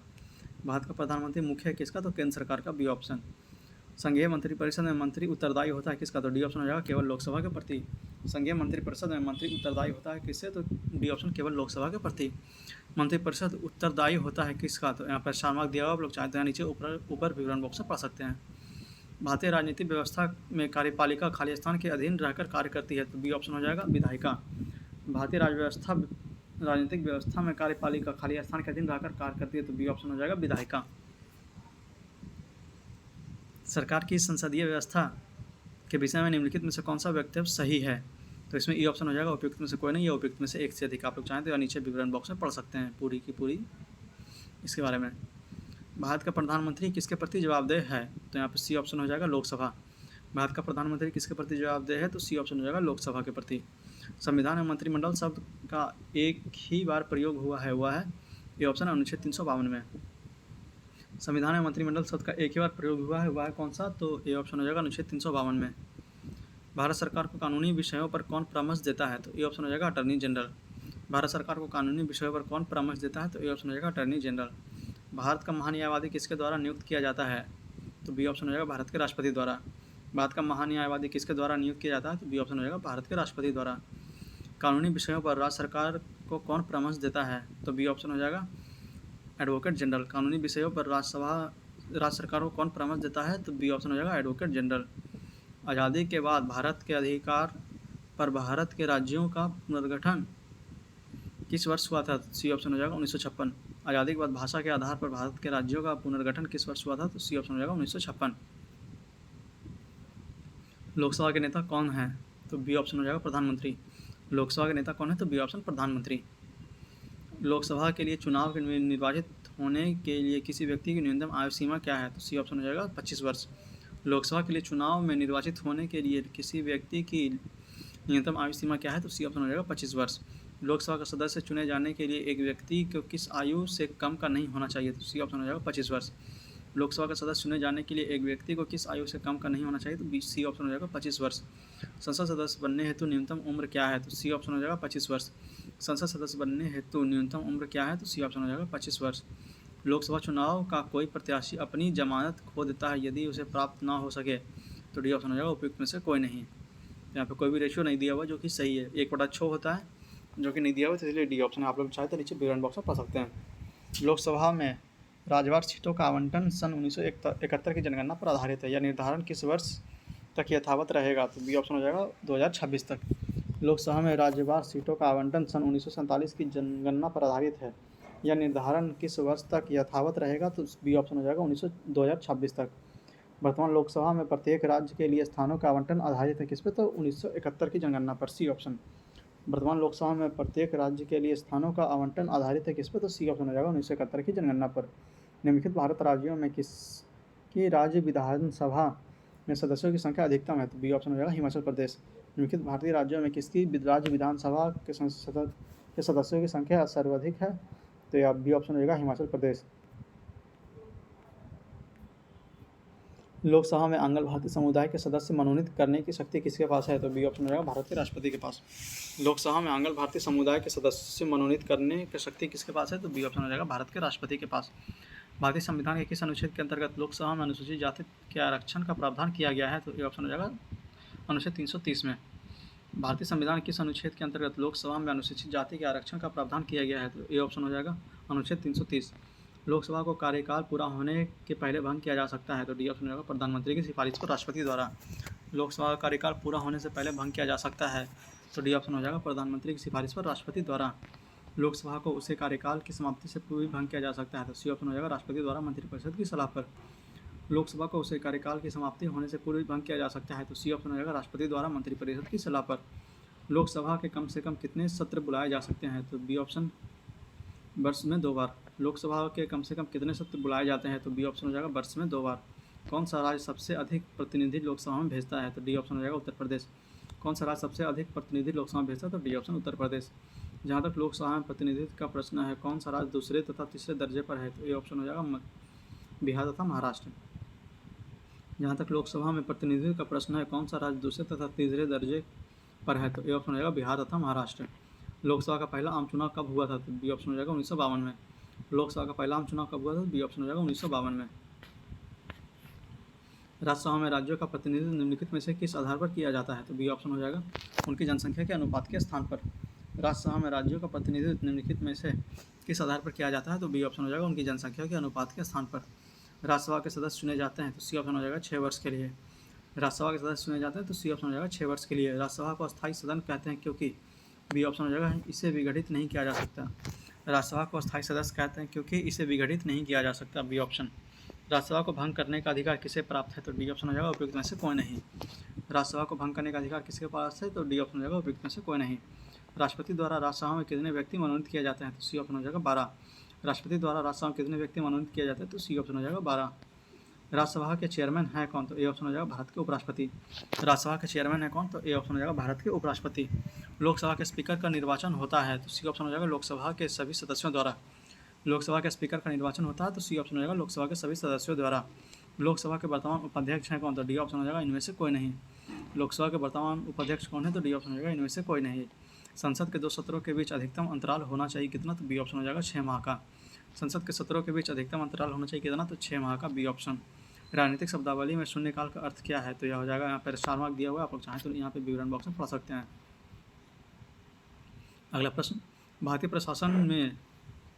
[SPEAKER 1] भारत का प्रधानमंत्री मुख्य है किसका? तो केंद्र सरकार का, बी ऑप्शन। संघीय मंत्रिपरिषद में मंत्री उत्तरदायी होता है किसका? तो डी ऑप्शन हो जाएगा केवल लोकसभा के प्रति। संघीय मंत्रिपरिषद में मंत्री उत्तरदायी होता है किससे? तो डी ऑप्शन केवल लोकसभा के प्रति। मंत्रिपरिषद उत्तरदायी होता है किसका? तो यहाँ पर सामक दिया हुआ, आप लोग चाहते हैं नीचे ऊपर विवरण बॉक्स में पढ़ सकते हैं। भारतीय राजनीतिक व्यवस्था में कार्यपालिका खाली स्थान के अधीन रहकर कार्य करती है, तो बी ऑप्शन हो जाएगा विधायिका। भारतीय राजनीतिक व्यवस्था में कार्यपालिका खाली स्थान के अधीन रहकर कार्य करती है, तो बी ऑप्शन हो जाएगा विधायिका। सरकार की संसदीय व्यवस्था के विषय में निम्नलिखित में से कौन सा वक्तव्य सही है? तो इसमें ई ऑप्शन हो जाएगा उपयुक्त में से कोई नहीं या उपयुक्त में से एक से अधिक। आप लोग चाहें तो नीचे विवरण बॉक्स में पढ़ सकते हैं पूरी की पूरी इसके बारे में। भारत का प्रधानमंत्री किसके प्रति जवाबदेह है? तो यहाँ पर सी ऑप्शन हो जाएगा लोकसभा। भारत का प्रधानमंत्री किसके प्रति जवाबदेह है? तो सी ऑप्शन हो जाएगा लोकसभा के प्रति। संविधान में मंत्रिमंडल शब्द का एक ही बार प्रयोग हुआ है, वह है ये ऑप्शन अनुच्छेद 352 में। संविधान में मंत्रिमंडल शब्द का एक ही बार प्रयोग हुआ है, वह है कौन सा? तो ये ऑप्शन हो जाएगा अनुच्छेद 352 में। भारत सरकार को कानूनी विषयों पर कौन परामर्श देता है? तो ये ऑप्शन हो जाएगा अटर्नी जनरल। भारत सरकार को कानूनी विषयों पर कौन परामर्श देता है? तो ये ऑप्शन हो जाएगा अटर्नी जनरल। भारत का महान्यायवादी किसके द्वारा नियुक्त किया जाता है? तो बी ऑप्शन हो जाएगा भारत के राष्ट्रपति द्वारा। भारत का महान्यायवादी किसके द्वारा नियुक्त किया जाता है? तो बी ऑप्शन हो जाएगा भारत के राष्ट्रपति द्वारा। कानूनी विषयों पर राज्य सरकार को कौन परामर्श देता है? तो बी ऑप्शन हो जाएगा एडवोकेट जनरल। कानूनी विषयों पर राज्य सरकार को कौन परामर्श देता है? तो बी ऑप्शन हो जाएगा एडवोकेट जनरल। आज़ादी के बाद भारत के अधिकार पर भारत के राज्यों का पुनर्गठन किस वर्ष हुआ था? सी ऑप्शन हो जाएगा 1956। आज़ादी के बाद भाषा के आधार पर भारत के राज्यों का पुनर्गठन किस वर्ष हुआ था? तो सी ऑप्शन हो जाएगा 1956। लोकसभा के नेता कौन है? तो बी ऑप्शन हो जाएगा प्रधानमंत्री। लोकसभा के नेता कौन है? तो बी ऑप्शन प्रधानमंत्री। लोकसभा के लिए चुनाव में निर्वाचित होने के लिए किसी व्यक्ति की न्यूनतम आयु सीमा क्या है? तो सी ऑप्शन हो जाएगा 25 वर्ष। लोकसभा के लिए चुनाव में निर्वाचित होने के लिए किसी व्यक्ति की न्यूनतम आयु सीमा क्या है? तो सी ऑप्शन हो जाएगा 25 वर्ष। लोकसभा का सदस्य चुने जाने के लिए एक व्यक्ति को किस आयु से कम का नहीं होना चाहिए? तो सी ऑप्शन हो जाएगा 25 वर्ष। लोकसभा का सदस्य चुने जाने के लिए एक व्यक्ति को किस आयु से कम का नहीं होना चाहिए? तो सी ऑप्शन हो जाएगा 25 वर्ष। संसद सदस्य बनने हेतु न्यूनतम उम्र क्या है? तो सी ऑप्शन हो जाएगा 25 वर्ष। संसद सदस्य बनने हेतु न्यूनतम उम्र क्या है? तो सी ऑप्शन हो जाएगा 25 वर्ष। लोकसभा चुनाव का कोई प्रत्याशी अपनी जमानत खो देता है यदि उसे प्राप्त ना हो सके? तो डी ऑप्शन हो जाएगा उपयुक्त में से कोई नहीं। यहाँ पे कोई भी रेशियो नहीं दिया हुआ जो कि सही है। 1/6 होता है जो कि नहीं दिया हुआ, तो इसलिए डी ऑप्शन आप लोग चाहे तो नीचे विवरण बॉक्स में पढ़ सकते हैं। लोकसभा में राज्यवार सीटों का आवंटन सन 1971 की जनगणना पर आधारित है। यह निर्धारण किस वर्ष तक यथावत रहेगा? तो बी ऑप्शन हो जाएगा 2026 तक। लोकसभा में राज्यवार सीटों का आवंटन सन 1947 की जनगणना पर आधारित है। यह निर्धारण किस वर्ष तक यथावत रहेगा? तो बी ऑप्शन हो जाएगा 2026 तक। वर्तमान लोकसभा में प्रत्येक राज्य के लिए स्थानों का आवंटन आधारित है किस पे? तो 1971 की जनगणना पर, सी ऑप्शन। वर्तमान लोकसभा में प्रत्येक राज्य के लिए स्थानों का आवंटन आधारित है किस पे? तो सी ऑप्शन हो जाएगा 1971 की जनगणना पर। निम्नलिखित भारत राज्यों में किसकी राज्य विधानसभा में सदस्यों की संख्या अधिकतम है? तो बी ऑप्शन हो जाएगा हिमाचल प्रदेश। निम्नलिखित भारतीय राज्यों में किसकी राज्य विधानसभा के सदस्यों की संख्या सर्वाधिक है? तो यह बी ऑप्शन हो जाएगा हिमाचल प्रदेश। लोकसभा में आंग्ल भारतीय समुदाय के सदस्य मनोनीत करने की शक्ति किसके पास है? तो बी ऑप्शन हो जाएगा भारत के राष्ट्रपति के पास। लोकसभा में आंग्ल भारतीय समुदाय के सदस्य मनोनीत करने की शक्ति किसके पास है? तो बी ऑप्शन हो जाएगा भारत के राष्ट्रपति के पास। भारतीय संविधान के किस अनुच्छेद के अंतर्गत लोकसभा में अनुसूचित जाति के आरक्षण का प्रावधान किया गया है? तो ये ऑप्शन हो जाएगा अनुच्छेद 330 में। भारतीय संविधान किस अनुच्छेद के अंतर्गत लोकसभा में अनुसूचित जाति के आरक्षण का प्रावधान किया गया है? तो ये ऑप्शन हो जाएगा अनुच्छेद 330। लोकसभा को कार्यकाल पूरा होने के पहले भंग किया जा सकता है? तो डी ऑप्शन होगा प्रधानमंत्री की सिफारिश पर राष्ट्रपति द्वारा। लोकसभा का कार्यकाल पूरा होने से पहले भंग किया जा सकता है? तो डी ऑप्शन हो जाएगा प्रधानमंत्री की सिफारिश पर राष्ट्रपति द्वारा। लोकसभा को उसे कार्यकाल की समाप्ति से पूर्व भंग किया जा सकता है? तो सी ऑप्शन हो जाएगा राष्ट्रपति द्वारा मंत्रिपरिषद की सलाह पर। लोकसभा को उसे कार्यकाल की समाप्ति होने से पूर्व भंग किया जा सकता है? तो सी ऑप्शन हो जाएगा राष्ट्रपति द्वारा मंत्रिपरिषद की सलाह पर। लोकसभा के कम से कम कितने सत्र बुलाए जा सकते हैं? तो बी ऑप्शन वर्ष में 2 बार। लोकसभा के कम से कम कितने सत्र बुलाए जाते हैं? तो बी ऑप्शन हो जाएगा वर्ष में 2 बार। कौन सा राज्य सबसे अधिक प्रतिनिधि लोकसभा में भेजता है? तो डी ऑप्शन हो जाएगा उत्तर प्रदेश। कौन सा राज्य सबसे अधिक प्रतिनिधि लोकसभा में भेजता है? तो डी ऑप्शन उत्तर प्रदेश। जहाँ तक लोकसभा में प्रतिनिधित्व का प्रश्न है, कौन सा राज्य दूसरे तथा तीसरे दर्जे पर है? तो ये ऑप्शन हो जाएगा बिहार तथा महाराष्ट्र। जहाँ तक लोकसभा में प्रतिनिधित्व का प्रश्न है, कौन सा राज्य दूसरे तथा तीसरे दर्जे पर है? तो ये ऑप्शन हो जाएगा बिहार तथा महाराष्ट्र। लोकसभा का पहला आम चुनाव कब हुआ था? तो बी ऑप्शन हो जाएगा 1952 में। लोकसभा का पहला आम चुनाव कब हुआ था? बी ऑप्शन हो जाएगा 1952 में। राज्यसभा में राज्यों का प्रतिनिधित्व निम्नलिखित में से किस आधार पर किया जाता है? तो बी ऑप्शन हो जाएगा उनकी जनसंख्या के अनुपात के स्थान पर। राज्यसभा में राज्यों का प्रतिनिधित्व निम्नलिखित में से किस आधार पर किया जाता है? तो बी ऑप्शन हो जाएगा उनकी जनसंख्या के अनुपात के स्थान पर। राज्यसभा के सदस्य चुने जाते हैं? तो सी ऑप्शन हो जाएगा 6 वर्ष के लिए। राज्यसभा के सदस्य चुने जाते हैं? तो सी ऑप्शन हो जाएगा 6 वर्ष के लिए। राज्यसभा को अस्थायी सदन कहते हैं क्योंकि बी ऑप्शन हो जाएगा इसे विघटित नहीं किया जा सकता। राज्यसभा को अस्थायी सदस्य कहते हैं क्योंकि इसे विघटित नहीं किया जा सकता, बी ऑप्शन। राज्यसभा को भंग करने का अधिकार किसे प्राप्त है? तो डी ऑप्शन हो जाएगा उपयुक्त में से कोई नहीं। राज्यसभा को भंग करने का अधिकार किसके पास है? तो डी ऑप्शन हो जाएगा उपयुक्त में से कोई नहीं। राष्ट्रपति द्वारा राज्यसभा में कितने व्यक्ति मनोनीत किए जाते हैं? तो सी ऑप्शन हो जाएगा 12। राष्ट्रपति द्वारा राज्यसभा में कितने व्यक्ति मनोनीत किए जाते हैं? तो सी ऑप्शन हो जाएगा 12। राज्यसभा के चेयरमैन है कौन? तो ए ऑप्शन हो जाएगा भारत के उपराष्ट्रपति। राज्यसभा के चेयरमैन है कौन? तो ए ऑप्शन हो जाएगा भारत के उपराष्ट्रपति। लोकसभा के स्पीकर का निर्वाचन होता है? तो सी ऑप्शन हो जाएगा लोकसभा के सभी सदस्यों द्वारा। लोकसभा के स्पीकर का निर्वाचन होता है? तो सी ऑप्शन हो जाएगा लोकसभा के सभी सदस्यों द्वारा। लोकसभा के वर्तमान उपाध्यक्ष हैं कौन? तो डी ऑप्शन हो जाएगा इनमें से कोई नहीं। लोकसभा के वर्तमान उपाध्यक्ष कौन है? तो डी ऑप्शन हो जाएगा इनमें से कोई नहीं। संसद के 2 सत्रों के बीच अधिकतम अंतराल होना चाहिए कितना? तो बी ऑप्शन हो जाएगा 6 माह का। संसद के सत्रों के बीच अधिकतम अंतराल होना चाहिए कितना? तो 6 माह का, बी ऑप्शन। राजनीतिक शब्दावली में शून्यकाल का अर्थ क्या है? तो यह हो जाएगा, यहाँ पर स्टार मार्क दिया हुआ है, आप लोग चाहें तो यहाँ पे विवरण बॉक्स में पढ़ सकते हैं। अगला प्रश्न, भारतीय प्रशासन में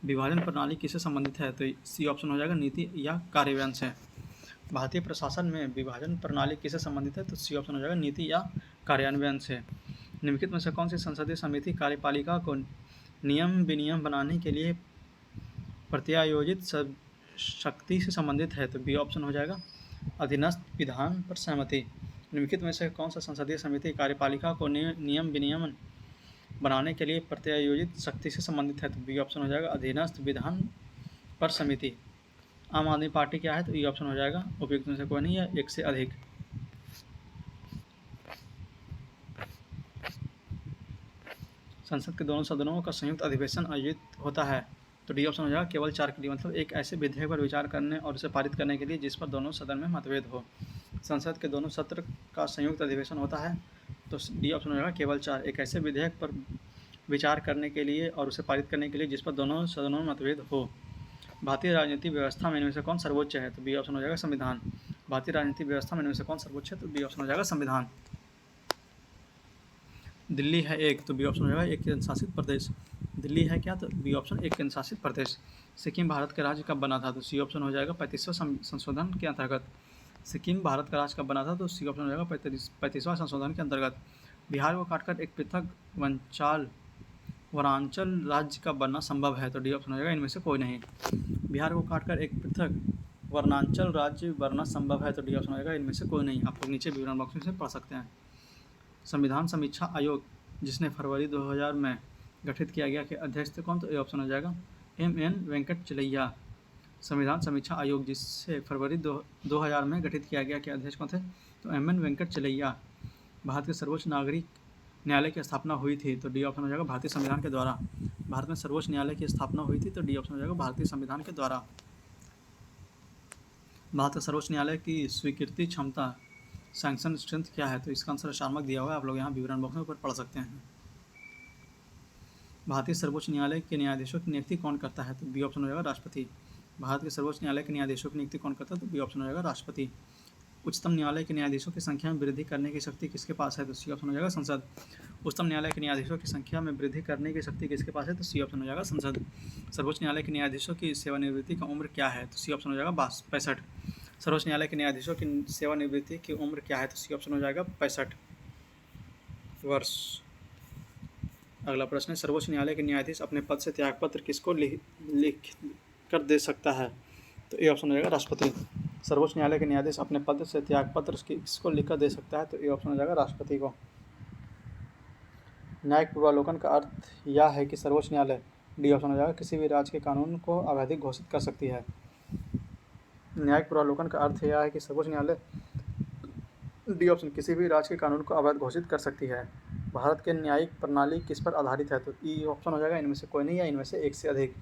[SPEAKER 1] विभाजन प्रणाली किससे संबंधित है? तो सी ऑप्शन हो जाएगा नीति या कार्यान्वयन से। भारतीय प्रशासन में विभाजन प्रणाली किससे संबंधित है? तो सी ऑप्शन हो जाएगा नीति या कार्यान्वयन से। निम्नलिखित में से कौन सी संसदीय समिति कार्यपालिका को नियम विनियम बनाने के लिए प्रत्यायोजित शक्ति से संबंधित है? तो बी ऑप्शन हो जाएगा अधीनस्थ विधान पर सहमति। निम्नलिखित में से कौन सा संसदीय समिति कार्यपालिका को नियम विनियमन बनाने के लिए प्रत्यायोजित शक्ति से संबंधित है? तो बी ऑप्शन हो जाएगा अधीनस्थ विधान पर समिति। आम आदमी पार्टी क्या है? तो ई ऑप्शन हो जाएगा उपयुक्त में से कोई नहीं है, एक से अधिक। संसद के दोनों सदनों का संयुक्त अधिवेशन आयोजित होता है? तो डी ऑप्शन हो जाएगा केवल 4 के लिए, मतलब एक ऐसे विधेयक पर विचार करने और उसे पारित करने के लिए जिस पर दोनों सदन में मतभेद हो। संसद के दोनों सत्र का संयुक्त अधिवेशन होता है? तो डी ऑप्शन हो जाएगा केवल 4, एक ऐसे विधेयक पर विचार करने के लिए और उसे पारित करने के लिए जिस पर दोनों सदनों में मतभेद हो। भारतीय राजनीतिक व्यवस्था में इनमें से कौन सर्वोच्च है? तो बी ऑप्शन हो जाएगा संविधान। भारतीय राजनीतिक व्यवस्था में इनमें से कौन सर्वोच्च है? तो बी ऑप्शन हो जाएगा संविधान। दिल्ली है एक, तो बी ऑप्शन हो जाएगा एक केंद्र शासित प्रदेश। दिल्ली है क्या? तो बी ऑप्शन एक केंद्र शासित प्रदेश। सिक्किम भारत का राज्य कब बना था? तो सी ऑप्शन हो जाएगा 35वां संशोधन के अंतर्गत। सिक्किम भारत का राज्य कब बना था? तो सी ऑप्शन हो जाएगा 35वां संशोधन के अंतर्गत। बिहार को काटकर एक पृथक वनांचल राज्य का बनना संभव है? तो डी ऑप्शन हो जाएगा इनमें से कोई नहीं। बिहार को काटकर एक पृथक वनांचल राज्य बनना संभव है? तो डी ऑप्शन हो जाएगा इनमें से कोई नहीं। आप लोग नीचे विवरण बॉक्स में पढ़ सकते हैं। संविधान समीक्षा आयोग जिसने फरवरी 2000 में गठित किया गया के अध्यक्ष थे कौन? तो ए ऑप्शन हो जाएगा एम.एन. वेंकटचलैया। संविधान समीक्षा आयोग जिससे फरवरी 2000 में गठित किया गया के अध्यक्ष कौन थे? तो एम.एन. वेंकटचलैया। भारत के सर्वोच्च नागरिक न्यायालय की स्थापना हुई थी? तो डी ऑप्शन हो जाएगा भारतीय संविधान के द्वारा। भारत में सर्वोच्च न्यायालय की स्थापना हुई थी? तो डी ऑप्शन हो जाएगा भारतीय संविधान के द्वारा। भारत के सर्वोच्च न्यायालय की स्वीकृति क्षमता सैंक्शन स्ट्रेंथ क्या है? तो इसका आंसर शार्मक दिया हुआ है, आप लोग यहाँ विवरण बॉक्स में ऊपर पढ़ सकते हैं। भारतीय सर्वोच्च न्यायालय के न्यायाधीशों की नियुक्ति कौन करता है? तो बी ऑप्शन हो जाएगा राष्ट्रपति। भारत के सर्वोच्च न्यायालय के न्यायाधीशों की नियुक्ति कौन करता है? तो बी ऑप्शन हो जाएगा राष्ट्रपति। उच्चतम न्यायालय के न्यायाधीशों की संख्या में वृद्धि करने की शक्ति किसके पास है? तो सी ऑप्शन हो जाएगा संसद। उच्चतम न्यायालय के न्यायाधीशों की संख्या में वृद्धि करने की शक्ति किसके पास है? तो सी ऑप्शन हो जाएगा संसद। सर्वोच्च न्यायालय के न्यायाधीशों की सेवानिवृत्ति का उम्र क्या है? तो सी ऑप्शन हो जाएगा 65। सर्वोच्च न्यायालय के न्यायाधीशों की सेवानिवृत्ति की उम्र क्या है? तो सी ऑप्शन हो जाएगा 65 वर्ष। अगला प्रश्न है, सर्वोच्च न्यायालय के न्यायाधीश अपने पद से त्यागपत्र किसको लिख कर दे सकता है? तो ए ऑप्शन हो जाएगा राष्ट्रपति। सर्वोच्च न्यायालय के न्यायाधीश अपने पद से त्यागपत्र किसको लिखकर दे सकता है? तो ए ऑप्शन हो जाएगा राष्ट्रपति को। न्यायिक पूर्वावलोकन का अर्थ यह है कि सर्वोच्च न्यायालय, डी ऑप्शन हो जाएगा, किसी भी राज्य के कानून को अवैधिक घोषित कर सकती है। न्यायिक पूर्वावलोकन का अर्थ यह है कि सर्वोच्च न्यायालय, डी ऑप्शन, किसी भी राज्य के कानून को अवैध घोषित कर सकती है। भारत के न्यायिक प्रणाली किस पर आधारित है? तो ई ऑप्शन हो जाएगा इनमें से कोई नहीं या इनमें से एक से अधिक।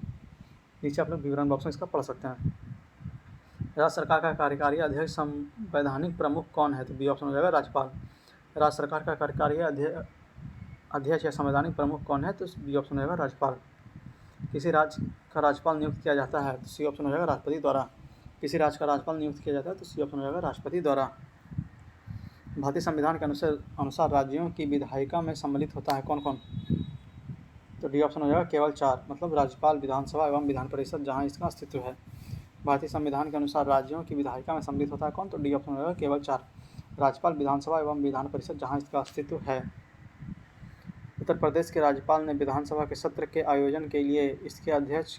[SPEAKER 1] नीचे आप लोग विवरण बॉक्स में इसका पढ़ सकते हैं। राज्य सरकार का कार्यकारी अध्यक्ष संवैधानिक प्रमुख कौन है? तो बी ऑप्शन हो जाएगा राज्यपाल। राज्य सरकार का कार्यकारी अध्यक्ष या संवैधानिक प्रमुख कौन है? तो बी ऑप्शन हो जाएगा राज्यपाल। किसी राज्य का राज्यपाल नियुक्त किया जाता है? तो सी ऑप्शन हो जाएगा राष्ट्रपति द्वारा। किसी राज्य का राज्यपाल नियुक्त किया जाता है? तो सी ऑप्शन हो जाएगा राष्ट्रपति द्वारा। भारतीय संविधान के अनुसार राज्यों की विधायिका में सम्मिलित होता है कौन कौन? तो डी ऑप्शन हो जाएगा केवल 4, मतलब राज्यपाल, विधानसभा एवं विधान परिषद जहाँ इसका अस्तित्व है। भारतीय संविधान के अनुसार राज्यों की विधायिका में सम्मिलित होता है कौन? तो डी ऑप्शन हो जाएगा केवल 4, राज्यपाल, विधानसभा एवं विधान परिषद जहाँ इसका अस्तित्व है। उत्तर प्रदेश के राज्यपाल ने विधानसभा के सत्र के आयोजन के लिए इसके अध्यक्ष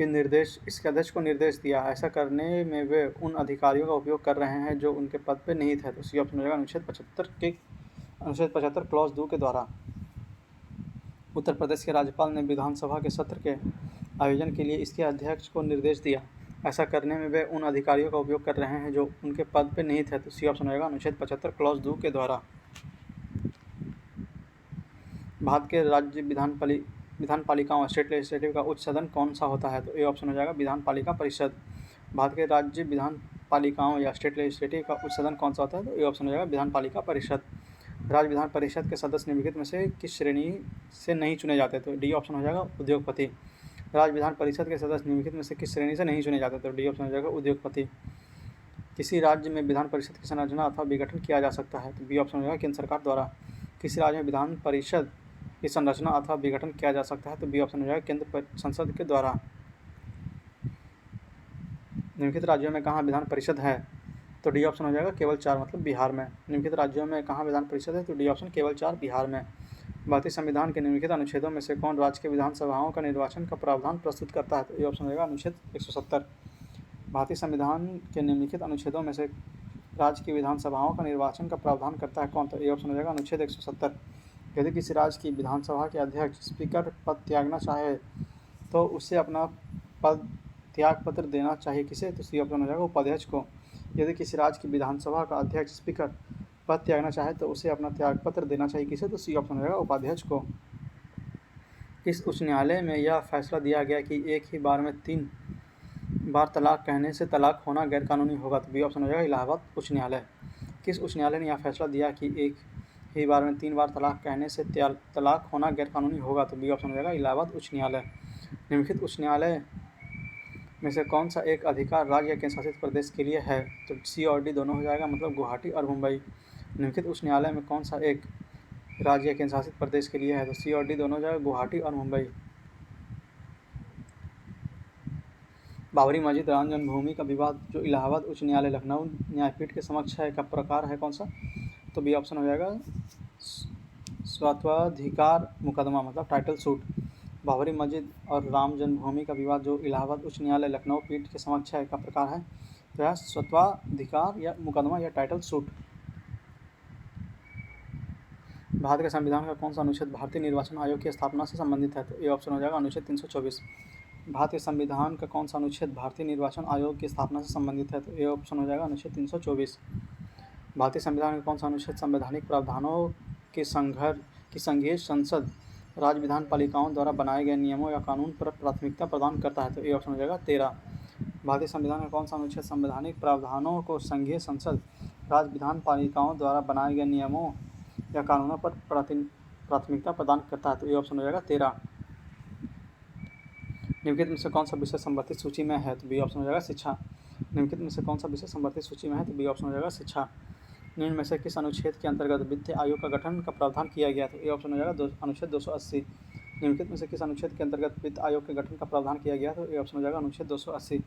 [SPEAKER 1] इसके अध्यक्ष को निर्देश दिया। ऐसा करने में वे उन अधिकारियों का उपयोग कर रहे हैं जो उनके पद पर निहित है। तो सी ऑप्शन हो जाएगा अनुच्छेद 75 क्लॉज 2 के द्वारा। उत्तर प्रदेश के राज्यपाल ने विधानसभा के सत्र के आयोजन के लिए इसके अध्यक्ष को निर्देश दिया। ऐसा करने में वे उन अधिकारियों का उपयोग कर रहे हैं जो उनके पद पर निहित है। तो सी ऑप्शन हो जाएगा अनुच्छेद 75 क्लॉज 2 के द्वारा। भारत के राज्य विधान पालिकाओं स्टेट लेजिस्लेटिव का उच्च सदन कौन सा होता है? तो ए ऑप्शन हो जाएगा विधान पालिका परिषद। भारत के राज्य विधान पालिकाओं या स्टेट लेजिस्लेटिव का उच्च सदन कौन सा होता है? तो ए ऑप्शन हो जाएगा विधान पालिका परिषद। राज्य विधान परिषद के सदस्य निम्नलिखित में से किस श्रेणी से नहीं चुने जाते? तो डी ऑप्शन हो जाएगा उद्योगपति। राज्य विधान परिषद के सदस्य निम्नलिखित में से किस श्रेणी से नहीं चुने जाते? तो डी ऑप्शन हो जाएगा उद्योगपति। किसी राज्य में विधान परिषद की संरचना अथवा विघटन किया जा सकता है? तो बी ऑप्शन हो जाएगा केंद्र सरकार द्वारा। किसी राज्य में विधान परिषद की संरचना अथवा विघटन किया जा सकता है? तो बी ऑप्शन हो जाएगा केंद्र संसद के द्वारा। निम्नलिखित राज्यों में कहाँ विधान परिषद है? तो डी ऑप्शन हो जाएगा केवल 4, मतलब बिहार में। निम्नलिखित राज्यों में कहाँ विधान परिषद है? तो डी ऑप्शन केवल 4, बिहार में। भारतीय संविधान के निम्नलिखित अनुच्छेदों में से कौन राज्य के विधानसभाओं का निर्वाचन का प्रावधान प्रस्तुत करता है? तो ये ऑप्शन हो जाएगा अनुच्छेद 170। भारतीय संविधान के निम्नलिखित अनुच्छेदों में से राज्य की विधानसभाओं का निर्वाचन का प्रावधान करता है कौन? तो ये ऑप्शन हो जाएगा अनुच्छेद 170। यदि किसी राज्य की विधानसभा के अध्यक्ष स्पीकर पद त्यागना चाहे तो उसे अपना पद त्याग पत्र देना चाहिए किसे? तो सी ऑप्शन हो जाएगा उपाध्यक्ष को। यदि किसी राज्य की विधानसभा का अध्यक्ष स्पीकर पद त्यागना चाहे तो उसे अपना त्याग पत्र देना चाहिए किसे? तो सी ऑप्शन हो जाएगा उपाध्यक्ष को। किस उच्च न्यायालय में यह फैसला दिया गया कि एक ही बार में 3 बार तलाक कहने से तलाक होना गैरकानूनी होगा? तो बी ऑप्शन हो जाएगा इलाहाबाद उच्च न्यायालय। किस उच्च न्यायालय ने यह फैसला दिया कि एक ही बार में 3 बार तलाक कहने से तलाक होना गैरकानूनी होगा? तो बी ऑप्शन हो जाएगा इलाहाबाद उच्च न्यायालय। निम्नलिखित उच्च न्यायालय में से कौन सा एक अधिकार राज्य या केंद्र शासित प्रदेश के लिए है? तो सी और डी दोनों हो जाएगा, मतलब गुवाहाटी और मुंबई। निम्नलिखित उच्च न्यायालय में कौन सा एक राज्य या केंद्र शासित प्रदेश के लिए है? तो सी और डी दोनों हो जाएगा, गुवाहाटी और मुंबई। बाबरी मस्जिद राम जन्मभूमि का विवाद जो इलाहाबाद उच्च न्यायालय लखनऊ न्यायपीठ के समक्ष है का प्रकार है कौन सा? तो बी ऑप्शन हो जाएगा स्वात्वाधिकार मुकदमा, मतलब टाइटल सूट। बाबरी मस्जिद और राम जन्मभूमि का विवाद जो इलाहाबाद उच्च न्यायालय लखनऊ पीठ के समक्ष है का प्रकार है तो यह स्वत्वाधिकार या मुकदमा या टाइटल सूट। भारत के संविधान का कौन सा अनुच्छेद भारतीय निर्वाचन आयोग की स्थापना से संबंधित है? तो ये ऑप्शन हो जाएगा अनुच्छेद 324। भारतीय संविधान का कौन सा अनुच्छेद भारतीय निर्वाचन आयोग की स्थापना से संबंधित है? तो ये ऑप्शन हो जाएगा अनुच्छेद 324। भारतीय संविधान का कौन सा अनुच्छेद संवैधानिक प्रावधानों की संघीय संसद राज्य विधान पालिकाओं द्वारा बनाए गए नियमों या कानून पर प्राथमिकता प्रदान करता है? तो ये ऑप्शन हो जाएगा 13। भारतीय संविधान का कौन सा अनुच्छेद संवैधानिक प्रावधानों को संघीय संसद राज्य विधान पालिकाओं द्वारा बनाए गए नियमों या कानूनों पर प्राथमिकता प्रदान करता है? तो ये ऑप्शन हो जाएगा 13। निम्नलिखित में से कौन सा विषय संवर्धित सूची में है? तो बी ऑप्शन हो जाएगा शिक्षा। निम्नलिखित में से कौन सा विषय संवर्धित सूची में है? तो बी ऑप्शन हो जाएगा शिक्षा। निम्न में से किस अनुच्छेद के अंतर्गत वित्त आयोग का गठन का प्रावधान किया गया? तो ए ऑप्शन हो जाएगा अनुच्छेद 280। निम्नलिखित में से किस अनुच्छेद के अंतर्गत वित्त आयोग के गठन का प्रावधान किया गया? तो ए ऑप्शन हो जाएगा अनुच्छेद 280।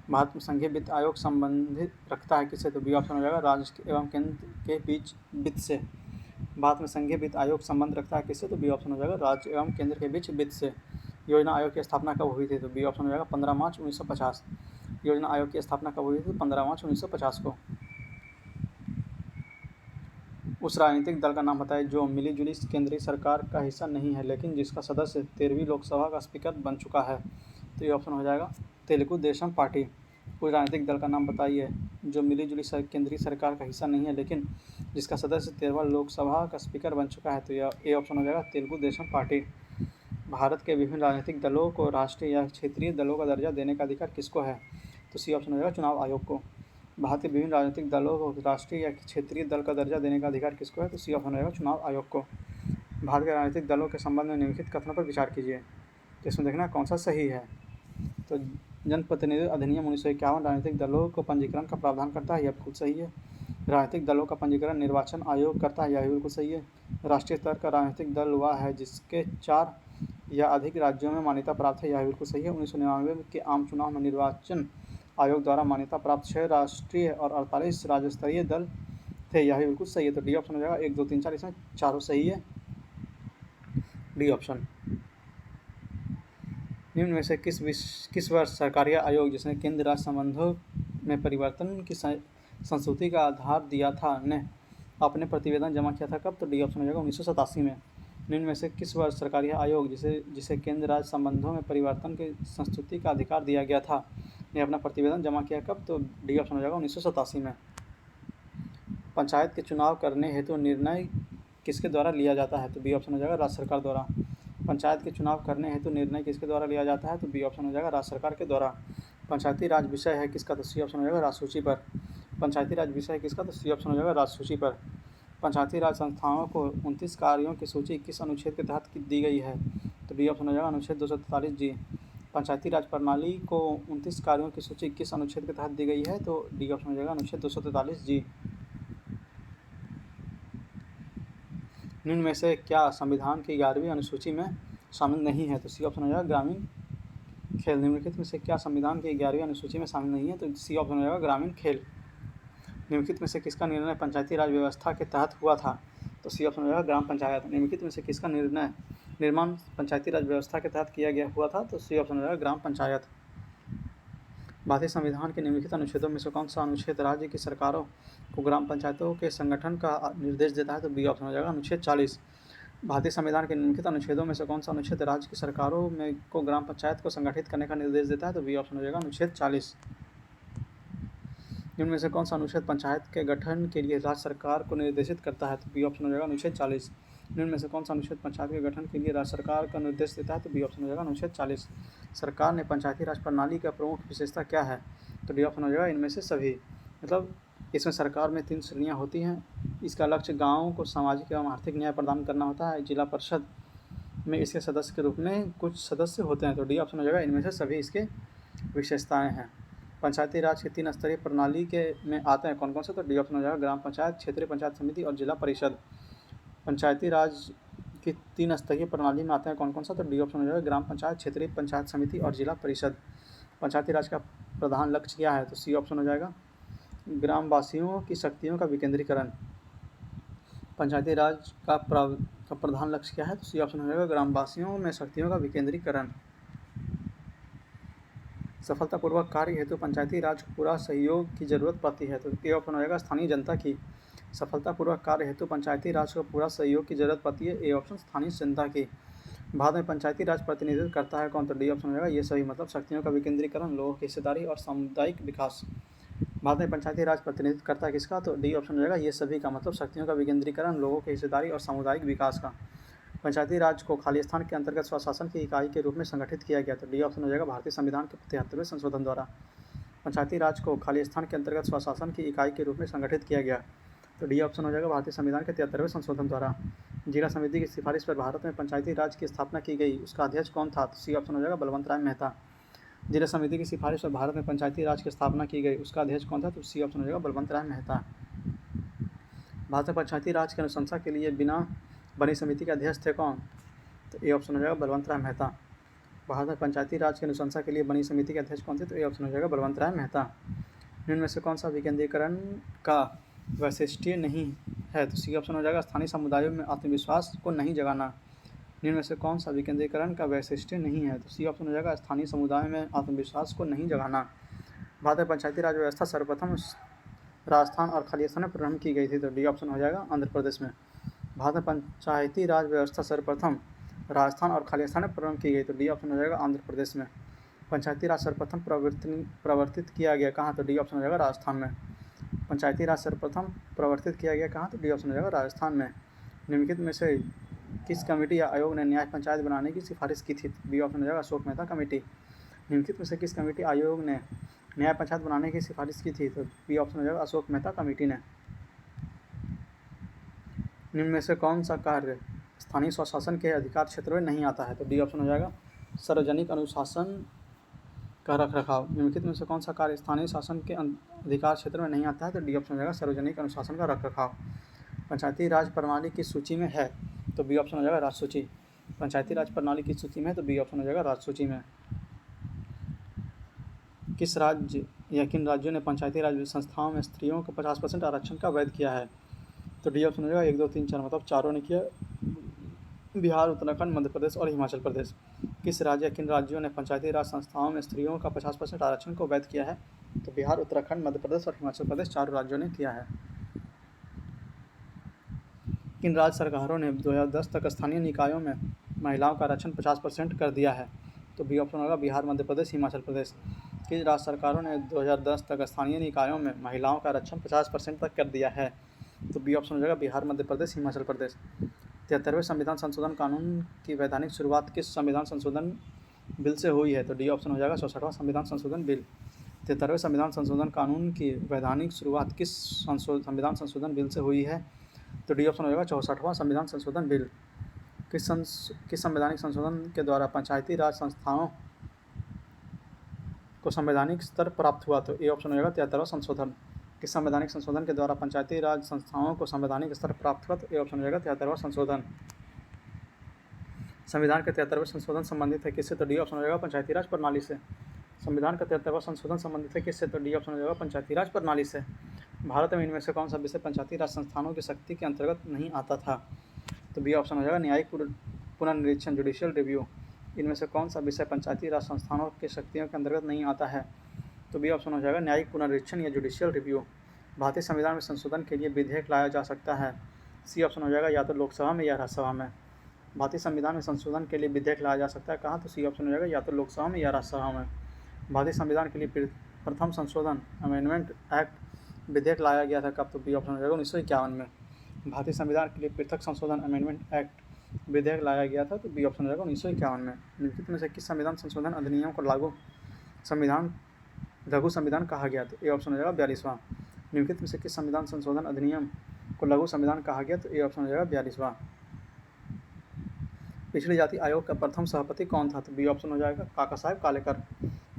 [SPEAKER 1] भारत में संघीय वित्त आयोग संबंधित रखता है किससे? तो बी ऑप्शन हो जाएगा राज्य एवं केंद्र के बीच वित्त से। भारत में संघीय वित्त आयोग संबंध रखता है किससे? तो बी ऑप्शन हो जाएगा राज्य एवं केंद्र के बीच वित्त से। योजना आयोग की स्थापना कब हुई थी? तो बी ऑप्शन हो जाएगा 15 मार्च 1950। योजना आयोग की स्थापना कब हुई थी? 15 मार्च 1950 को। उस राजनीतिक दल का नाम बताइए जो मिली जुली केंद्रीय सरकार का हिस्सा नहीं है लेकिन जिसका सदस्य 13वीं लोकसभा का स्पीकर बन चुका है? तो ये ऑप्शन हो जाएगा तेलुगु देशम पार्टी। उस राजनीतिक दल का नाम बताइए जो मिली जुली केंद्रीय सरकार का हिस्सा नहीं है लेकिन जिसका सदस्य 13वां लोकसभा का स्पीकर बन चुका है? तो ये ऑप्शन हो जाएगा तेलुगु देशम पार्टी। भारत के विभिन्न राजनीतिक दलों को राष्ट्रीय या क्षेत्रीय दलों का दर्जा देने का अधिकार किसको है? तो सी ऑप्शन हो जाएगा चुनाव आयोग को। भारत के विभिन्न राजनीतिक दलों को राष्ट्रीय या क्षेत्रीय दल का दर्जा देने का अधिकार किसको है? तो सी ऑप्शन हो जाएगा चुनाव आयोग को। भारत के राजनीतिक दलों के संबंध में निम्नलिखित कथनों पर विचार कीजिए, जिसमें देखना कौन सा सही है। तो जनप्रतिनिधि अधिनियम 1951 राजनीतिक दलों को पंजीकरण का प्रावधान करता है, यह बिल्कुल सही है। राजनीतिक दलों का पंजीकरण निर्वाचन आयोग करता है, यह भी बिल्कुल सही है। राष्ट्रीय स्तर का राजनीतिक दल वह है जिसके 4 या अधिक राज्यों में मान्यता प्राप्त है, यह बिल्कुल सही है। 1999 के आम चुनाव में निर्वाचन आयोग द्वारा मान्यता प्राप्त 6 राष्ट्रीय और 48 राज्य स्तरीय दल थे, यह भी बिल्कुल सही है। तो डी ऑप्शन हो जाएगा 1, 2, 3, 4, इसमें चारों सही है, डी ऑप्शन। निम्न में से किस वर्ष सरकारी आयोग जिसने केंद्र राज्य संबंधों में परिवर्तन की संस्तुति का आधार दिया था ने अपने प्रतिवेदन जमा किया था कब? तो डी ऑप्शन हो जाएगा 1987 में। निम्न में से किस वर्ष सरकारी आयोग जिसे केंद्र राज्य संबंधों में परिवर्तन की संस्तुति का अधिकार दिया गया था ने अपना प्रतिवेदन जमा किया कब? तो डी ऑप्शन हो जाएगा 1987 में। पंचायत के चुनाव करने हेतु निर्णय किसके द्वारा लिया जाता है? तो बी ऑप्शन हो जाएगा राज्य सरकार द्वारा। पंचायत के चुनाव करने हेतु निर्णय किसके द्वारा लिया जाता है? तो बी ऑप्शन हो जाएगा राज्य सरकार के द्वारा। पंचायती राज विषय है किसका? तो सी ऑप्शन हो जाएगा राज्य सूची पर। पंचायती राज विषय है किसका? तो सी ऑप्शन हो जाएगा राज्य सूची पर। पंचायती राज संस्थाओं को 29 कार्यों की सूची किस अनुच्छेद के तहत दी गई है? तो डी ऑप्शन हो जाएगा अनुच्छेद 243 जी। पंचायती राज प्रणाली को 29 कार्यों की सूची किस अनुच्छेद के तहत दी गई है? तो डी ऑप्शन हो जाएगा अनुच्छेद 243 जी। निम्न में से क्या संविधान की 11वीं अनुसूची में शामिल नहीं है? तो सी ऑप्शन हो जाएगा ग्रामीण खेल। निम्नलिखित में से क्या संविधान की 11वीं अनुसूची में शामिल नहीं है? तो सी ऑप्शन हो जाएगा ग्रामीण खेल। निम्नलिखित में से किसका निर्णय पंचायती राज व्यवस्था के तहत हुआ था? तो सी ऑप्शन हो जाएगा ग्राम पंचायत। निम्नलिखित में से किसका निर्माण पंचायती राज व्यवस्था के तहत किया गया हुआ था? तो सी ऑप्शन हो जाएगा ग्राम पंचायत। भारतीय संविधान के निम्नलिखित अनुच्छेदों में से कौन सा अनुच्छेद राज्य की सरकारों को ग्राम पंचायतों के संगठन का निर्देश देता है? तो बी ऑप्शन हो जाएगा अनुच्छेद 40। भारतीय संविधान के निम्नलिखित अनुच्छेदों में से कौन सा अनुच्छेद राज्य की सरकारों को ग्राम पंचायत को संगठित करने का निर्देश देता है? तो बी ऑप्शन हो जाएगा अनुच्छेद 40। निम्न में से कौन सा अनुच्छेद पंचायत के गठन के लिए राज्य सरकार को निर्देशित करता है? तो बी ऑप्शन हो जाएगा अनुच्छेद 40। निम्न में से कौन सा अनुच्छेद पंचायत के गठन के लिए राज्य सरकार का निर्देश देता है? तो बी ऑप्शन हो जाएगा अनुच्छेद 40। सरकार ने पंचायती राज प्रणाली का प्रमुख विशेषता क्या है? तो डी ऑप्शन हो जाएगा इनमें से सभी। मतलब इसमें सरकार में 3 श्रेणियाँ होती हैं। इसका लक्ष्य गाँवों को सामाजिक एवं आर्थिक न्याय प्रदान करना होता है। जिला परिषद में इसके सदस्य के रूप में कुछ सदस्य होते हैं। तो डी ऑप्शन हो जाएगा इनमें से सभी इसके विशेषताएँ हैं। पंचायती राज की 3 स्तरीय प्रणाली के में आते हैं कौन कौन से? तो डी ऑप्शन हो जाएगा ग्राम पंचायत, क्षेत्रीय पंचायत समिति और जिला परिषद। पंचायती राज की 3 स्तरीय प्रणाली में आते हैं कौन कौन सा? तो डी ऑप्शन हो जाएगा ग्राम पंचायत, क्षेत्रीय पंचायत समिति और जिला परिषद। पंचायती राज का प्रधान लक्ष्य क्या है? तो सी ऑप्शन हो जाएगा ग्रामवासियों की शक्तियों का विकेंद्रीकरण। पंचायती राज का प्रधान लक्ष्य क्या है? तो सी ऑप्शन हो जाएगा ग्रामवासियों में शक्तियों का विकेंद्रीकरण। सफलतापूर्वक कार्य हेतु पंचायती राज को पूरा सहयोग की जरूरत पड़ती है। तो ए ऑप्शन हो जाएगा स्थानीय जनता की। सफलतापूर्वक कार्य हेतु पंचायती राज को पूरा सहयोग की जरूरत पड़ती है। ए ऑप्शन स्थानीय जनता की। भारत में पंचायती राज प्रतिनिधित्व करता है कौन? तो डी ऑप्शन हो जाएगा ये सभी। मतलब शक्तियों का विकेंद्रीकरण, लोगों की हिस्सेदारी और सामुदायिक विकास। भारत में पंचायती राज प्रतिनिधित्व करता है किसका? तो डी ऑप्शन हो जाएगा ये सभी का। मतलब शक्तियों का विकेंद्रीकरण, लोगों की हिस्सेदारी और सामुदायिक विकास का। पंचायती राज को खालिस्तान के अंतर्गत स्वशासन की इकाई के रूप में संगठित किया गया। तो डी ऑप्शन हो जाएगा भारतीय संविधान के 73वें संशोधन द्वारा। पंचायती राज को खालिस्तान के अंतर्गत स्वशासन की इकाई के रूप में संगठित किया गया। तो डी ऑप्शन हो जाएगा भारतीय संविधान के 73वें संशोधन द्वारा। जिला समिति की सिफारिश पर भारत में पंचायती राज की स्थापना की गई, उसका अध्यक्ष कौन था? तो सी ऑप्शन हो जाएगा बलवंत राय मेहता। जिला समिति की सिफारिश पर भारत में पंचायती राज की स्थापना की गई, उसका अध्यक्ष कौन था? तो सी ऑप्शन हो जाएगा बलवंत राय मेहता। भारत में पंचायती राज की अनुशंसा के लिए बिना बनी समिति के अध्यक्ष थे कौन? तो ए ऑप्शन हो जाएगा बलवंत राय मेहता। भारत में पंचायती राज की अनुशंसा के लिए बनी समिति के अध्यक्ष कौन थे? तो ए ऑप्शन हो जाएगा बलवंत राय मेहता। निम्न में से कौन सा विकेंद्रीकरण का वैशिष्ट्य नहीं है? तो सी ऑप्शन हो जाएगा स्थानीय समुदायों में आत्मविश्वास को नहीं जगाना। निम्न में से कौन सा विकेंद्रीकरण का वैशिष्ट्य नहीं है? तो सी ऑप्शन हो जाएगा स्थानीय समुदाय में आत्मविश्वास को नहीं जगाना। भारत में पंचायती राज व्यवस्था सर्वप्रथम राजस्थान और खालिस्तान में प्रारंभ की गई थी। तो डी ऑप्शन हो जाएगा आंध्र प्रदेश में। भारत में पंचायती राज व्यवस्था सर्वप्रथम राजस्थान और खालिस्तान में प्रारंभ की गई। तो डी ऑप्शन हो जाएगा आंध्र प्रदेश में। पंचायती राज सर्वप्रथम प्रवर्तित किया गया कहाँ? तो डी ऑप्शन हो जाएगा राजस्थान में। पंचायती राज सर्वप्रथम प्रवर्तित किया गया कहाँ? तो डी ऑप्शन हो जाएगा राजस्थान में। निम्नलिखित में से किस कमेटी या आयोग ने न्याय पंचायत बनाने की सिफारिश की थी? बी ऑप्शन हो जाएगा अशोक मेहता कमेटी। निम्नलिखित में से किस कमेटी आयोग ने न्याय पंचायत बनाने की सिफारिश की थी? तो बी ऑप्शन हो जाएगा अशोक मेहता कमेटी ने। निम्न में से कौन सा कार्य स्थानीय स्वशासन के अधिकार क्षेत्र में नहीं आता है? तो डी ऑप्शन हो जाएगा सार्वजनिक अनुशासन का रखरखाव। निम्नलिखित में से कौन सा कार्य स्थानीय शासन के अधिकार क्षेत्र में नहीं आता है? तो डी ऑप्शन हो जाएगा सार्वजनिक अनुशासन का रखरखाव। पंचायती राज प्रणाली की सूची में है? तो बी ऑप्शन हो जाएगा राज्य सूची। पंचायती राज प्रणाली की सूची में है तो बी ऑप्शन हो जाएगा राज्य सूची में। किस राज्य या किन राज्यों ने पंचायती राज संस्थाओं में स्त्रियों को 50% आरक्षण का वैध किया है? तो डी ऑप्शन हो जाएगा 1, 2, 3, 4 मतलब चारों ने किया, बिहार, उत्तराखंड, मध्य प्रदेश और हिमाचल प्रदेश। किस राज्य किन राज्यों ने पंचायती राज संस्थाओं में स्त्रियों का 50% आरक्षण को वैध किया है? तो बिहार, उत्तराखंड, मध्य प्रदेश और हिमाचल प्रदेश, चारों राज्यों ने किया है। किन राज्य सरकारों ने 2010 तक स्थानीय निकायों में महिलाओं का आरक्षण 50% कर दिया है? तो बी ऑप्शन होगा बिहार, मध्य प्रदेश, हिमाचल प्रदेश। किन राज्य सरकारों ने 2010 तक स्थानीय निकायों में महिलाओं का आरक्षण 50% तक कर दिया है? तो बी ऑप्शन हो जाएगा बिहार, मध्य प्रदेश, हिमाचल प्रदेश। 73वें संविधान संशोधन कानून की वैधानिक शुरुआत किस संविधान संशोधन बिल से हुई है? तो डी ऑप्शन हो जाएगा 64वां संविधान संशोधन बिल। 73वें संविधान संशोधन कानून की वैधानिक शुरुआत किस संविधान संशोधन बिल से हुई है? तो डी ऑप्शन हो जाएगा 64वां संविधान संशोधन बिल। किस संवैधानिक संशोधन के द्वारा पंचायती राज संस्थाओं को संवैधानिक स्तर प्राप्त हुआ? तो ए ऑप्शन हो जाएगा 73वां संशोधन। किस संवैधानिक संशोधन के द्वारा पंचायती राज संस्थाओं को संवैधानिक स्तर प्राप्त हुआ? तो ए ऑप्शन हो जाएगा 73वां संशोधन। संविधान के 73वें संशोधन संबंधित है किससे? तो डी ऑप्शन हो जाएगा पंचायती राज प्रणाली से। संविधान का 73वां संशोधन संबंधित है किससे? तो डी ऑप्शन हो जाएगा पंचायती राज प्रणाली से। भारत में इनमें से कौन सा विषय पंचायती राज संस्थानों की शक्ति के अंतर्गत नहीं आता था? तो बी ऑप्शन हो जाएगा न्यायिक पुनर्निरीक्षण, जुडिशियल रिव्यू। इनमें से कौन सा विषय पंचायती राज संस्थानों की शक्तियों के अंतर्गत नहीं आता है? तो बी ऑप्शन हो जाएगा न्यायिक पुनर्निरीक्षण या जुडिशियल रिव्यू। भारतीय संविधान में संशोधन के लिए विधेयक लाया जा सकता है? सी ऑप्शन हो जाएगा या तो लोकसभा में या राज्यसभा में। भारतीय संविधान में संशोधन के लिए विधेयक लाया जा सकता है कहाँ? तो सी ऑप्शन हो जाएगा या तो लोकसभा में या राज्यसभा में। भारतीय संविधान के लिए प्रथम संशोधन अमेंडमेंट एक्ट विधेयक लाया गया था कब? तो बी ऑप्शन हो जाएगा 1951 में। भारतीय संविधान के लिए पृथक संशोधन अमेंडमेंट एक्ट विधेयक लाया गया था? तो बी ऑप्शन हो जाएगा 1951 में। निम्नलिखित में से किस संविधान संशोधन अधिनियम को लघु संविधान कहा गया? तो ए ऑप्शन हो जाएगा 42वां। निम्नलिखित में से किस संविधान संशोधन अधिनियम को लघु संविधान कहा गया? तो ए ऑप्शन हो जाएगा 42वां। पिछड़ी जाति आयोग का प्रथम सभापति कौन था? तो बी ऑप्शन हो जाएगा काका साहेब कालेकर।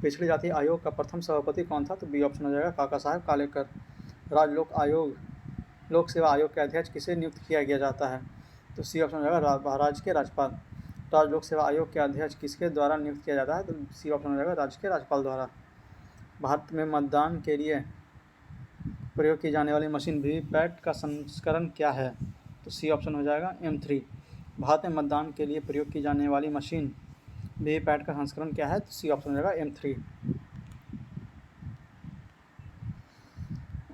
[SPEAKER 1] पिछड़ी जाति आयोग का प्रथम सभापति कौन था? तो बी ऑप्शन हो जाएगा काका साहेब कालेकर। लोक सेवा आयोग के अध्यक्ष किसे नियुक्त किया गया जाता है? तो सी ऑप्शन हो जाएगा राज्य के राज्यपाल। राज्य लोक सेवा आयोग के अध्यक्ष किसके द्वारा नियुक्त किया जाता है? तो सी ऑप्शन हो जाएगा राज्य के राज्यपाल द्वारा। भारत में मतदान के लिए प्रयोग की जाने वाली मशीन वीवीपैट का संस्करण क्या है? तो सी ऑप्शन हो जाएगा M3। भारत में मतदान के लिए प्रयोग की जाने वाली मशीन वीवीपैट का संस्करण क्या है? तो सी ऑप्शन हो जाएगा M3।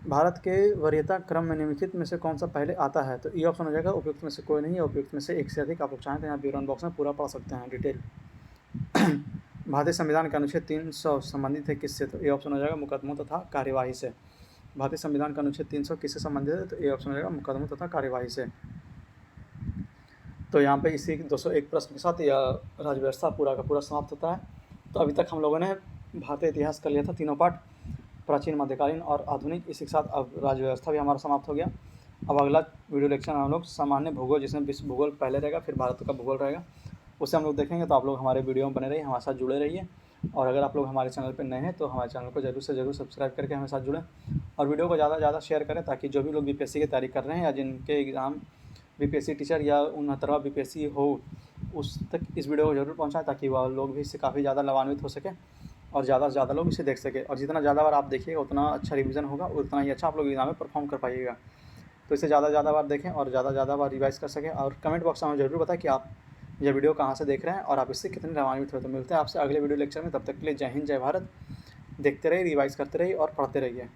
[SPEAKER 1] भारत के वरीयता क्रम में निम्नलिखित में से कौन सा पहले आता है? तो ई ऑप्शन हो जाएगा उपयुक्त में से कोई नहीं है, उपयुक्त में से एक से अधिक। आप लोग चाहें तो यहाँ विवरण बॉक्स में पूरा पढ़ सकते हैं डिटेल। भारतीय संविधान के अनुच्छेद 300 संबंधित है किससे? तो ए ऑप्शन हो जाएगा मुकदमों तथा कार्यवाही से। भारतीय संविधान का अनुच्छेद 300 किससे संबंधित है? तो ए ऑप्शन हो जाएगा मुकदमों तथा कार्यवाही से। तो यहाँ पे इसी 201 प्रश्न के साथ यह राज्य व्यवस्था पूरा का पूरा समाप्त होता है। तो अभी तक हम लोगों ने भारतीय इतिहास कर लिया था, तीनों पार्ट, प्राचीन, मध्यकालीन और आधुनिक। इसी के साथ अब राज्य व्यवस्था भी हमारा समाप्त हो गया। अब अगला वीडियो लेक्चर हम लोग सामान्य भूगोल, जिसमें विश्व भूगोल पहले रहेगा, फिर भारत का भूगोल रहेगा, उसे हम लोग देखेंगे। तो आप लोग हमारे वीडियो में बने रहिए, हमारे साथ जुड़े रहिए। और अगर आप लोग हमारे चैनल पर नए हैं तो हमारे चैनल को जरूर से जरूर सब्सक्राइब करके हमारे साथ जुड़ें और वीडियो को ज़्यादा से ज़्यादा शेयर करें, ताकि जो भी लोग बीपीएससी की तैयारी कर रहे हैं या जिनके एग्ज़ाम बीपीएससी टीचर या 69वां बीपीएससी हो, उस तक इस वीडियो को जरूर पहुंचाएं, ताकि वह लोग भी इससे काफ़ी ज़्यादा लाभान्वित हो सके और ज़्यादा से ज़्यादा लोग इसे देख सके। और जितना ज़्यादा बार आप देखिएगा उतना अच्छा रिवीजन होगा, उतना ही अच्छा आप लोग एग्जाम में परफॉर्म कर पाइएगा। तो इसे ज़्यादा से ज़्यादा बार देखें और ज़्यादा से ज़्यादा बार रिवाइज कर सकें। और कमेंट बॉक्स में ज़रूर बताएं कि आप यह वीडियो कहाँ से देख रहे हैं और आप इससे कितने लाभान्वित हो। तो मिलते हैं आपसे अगले वीडियो लेक्चर में, तब तक के लिए जय हिंद, जय भारत। देखते रहिए, रिवाइज करते रहिए और पढ़ते रहिए।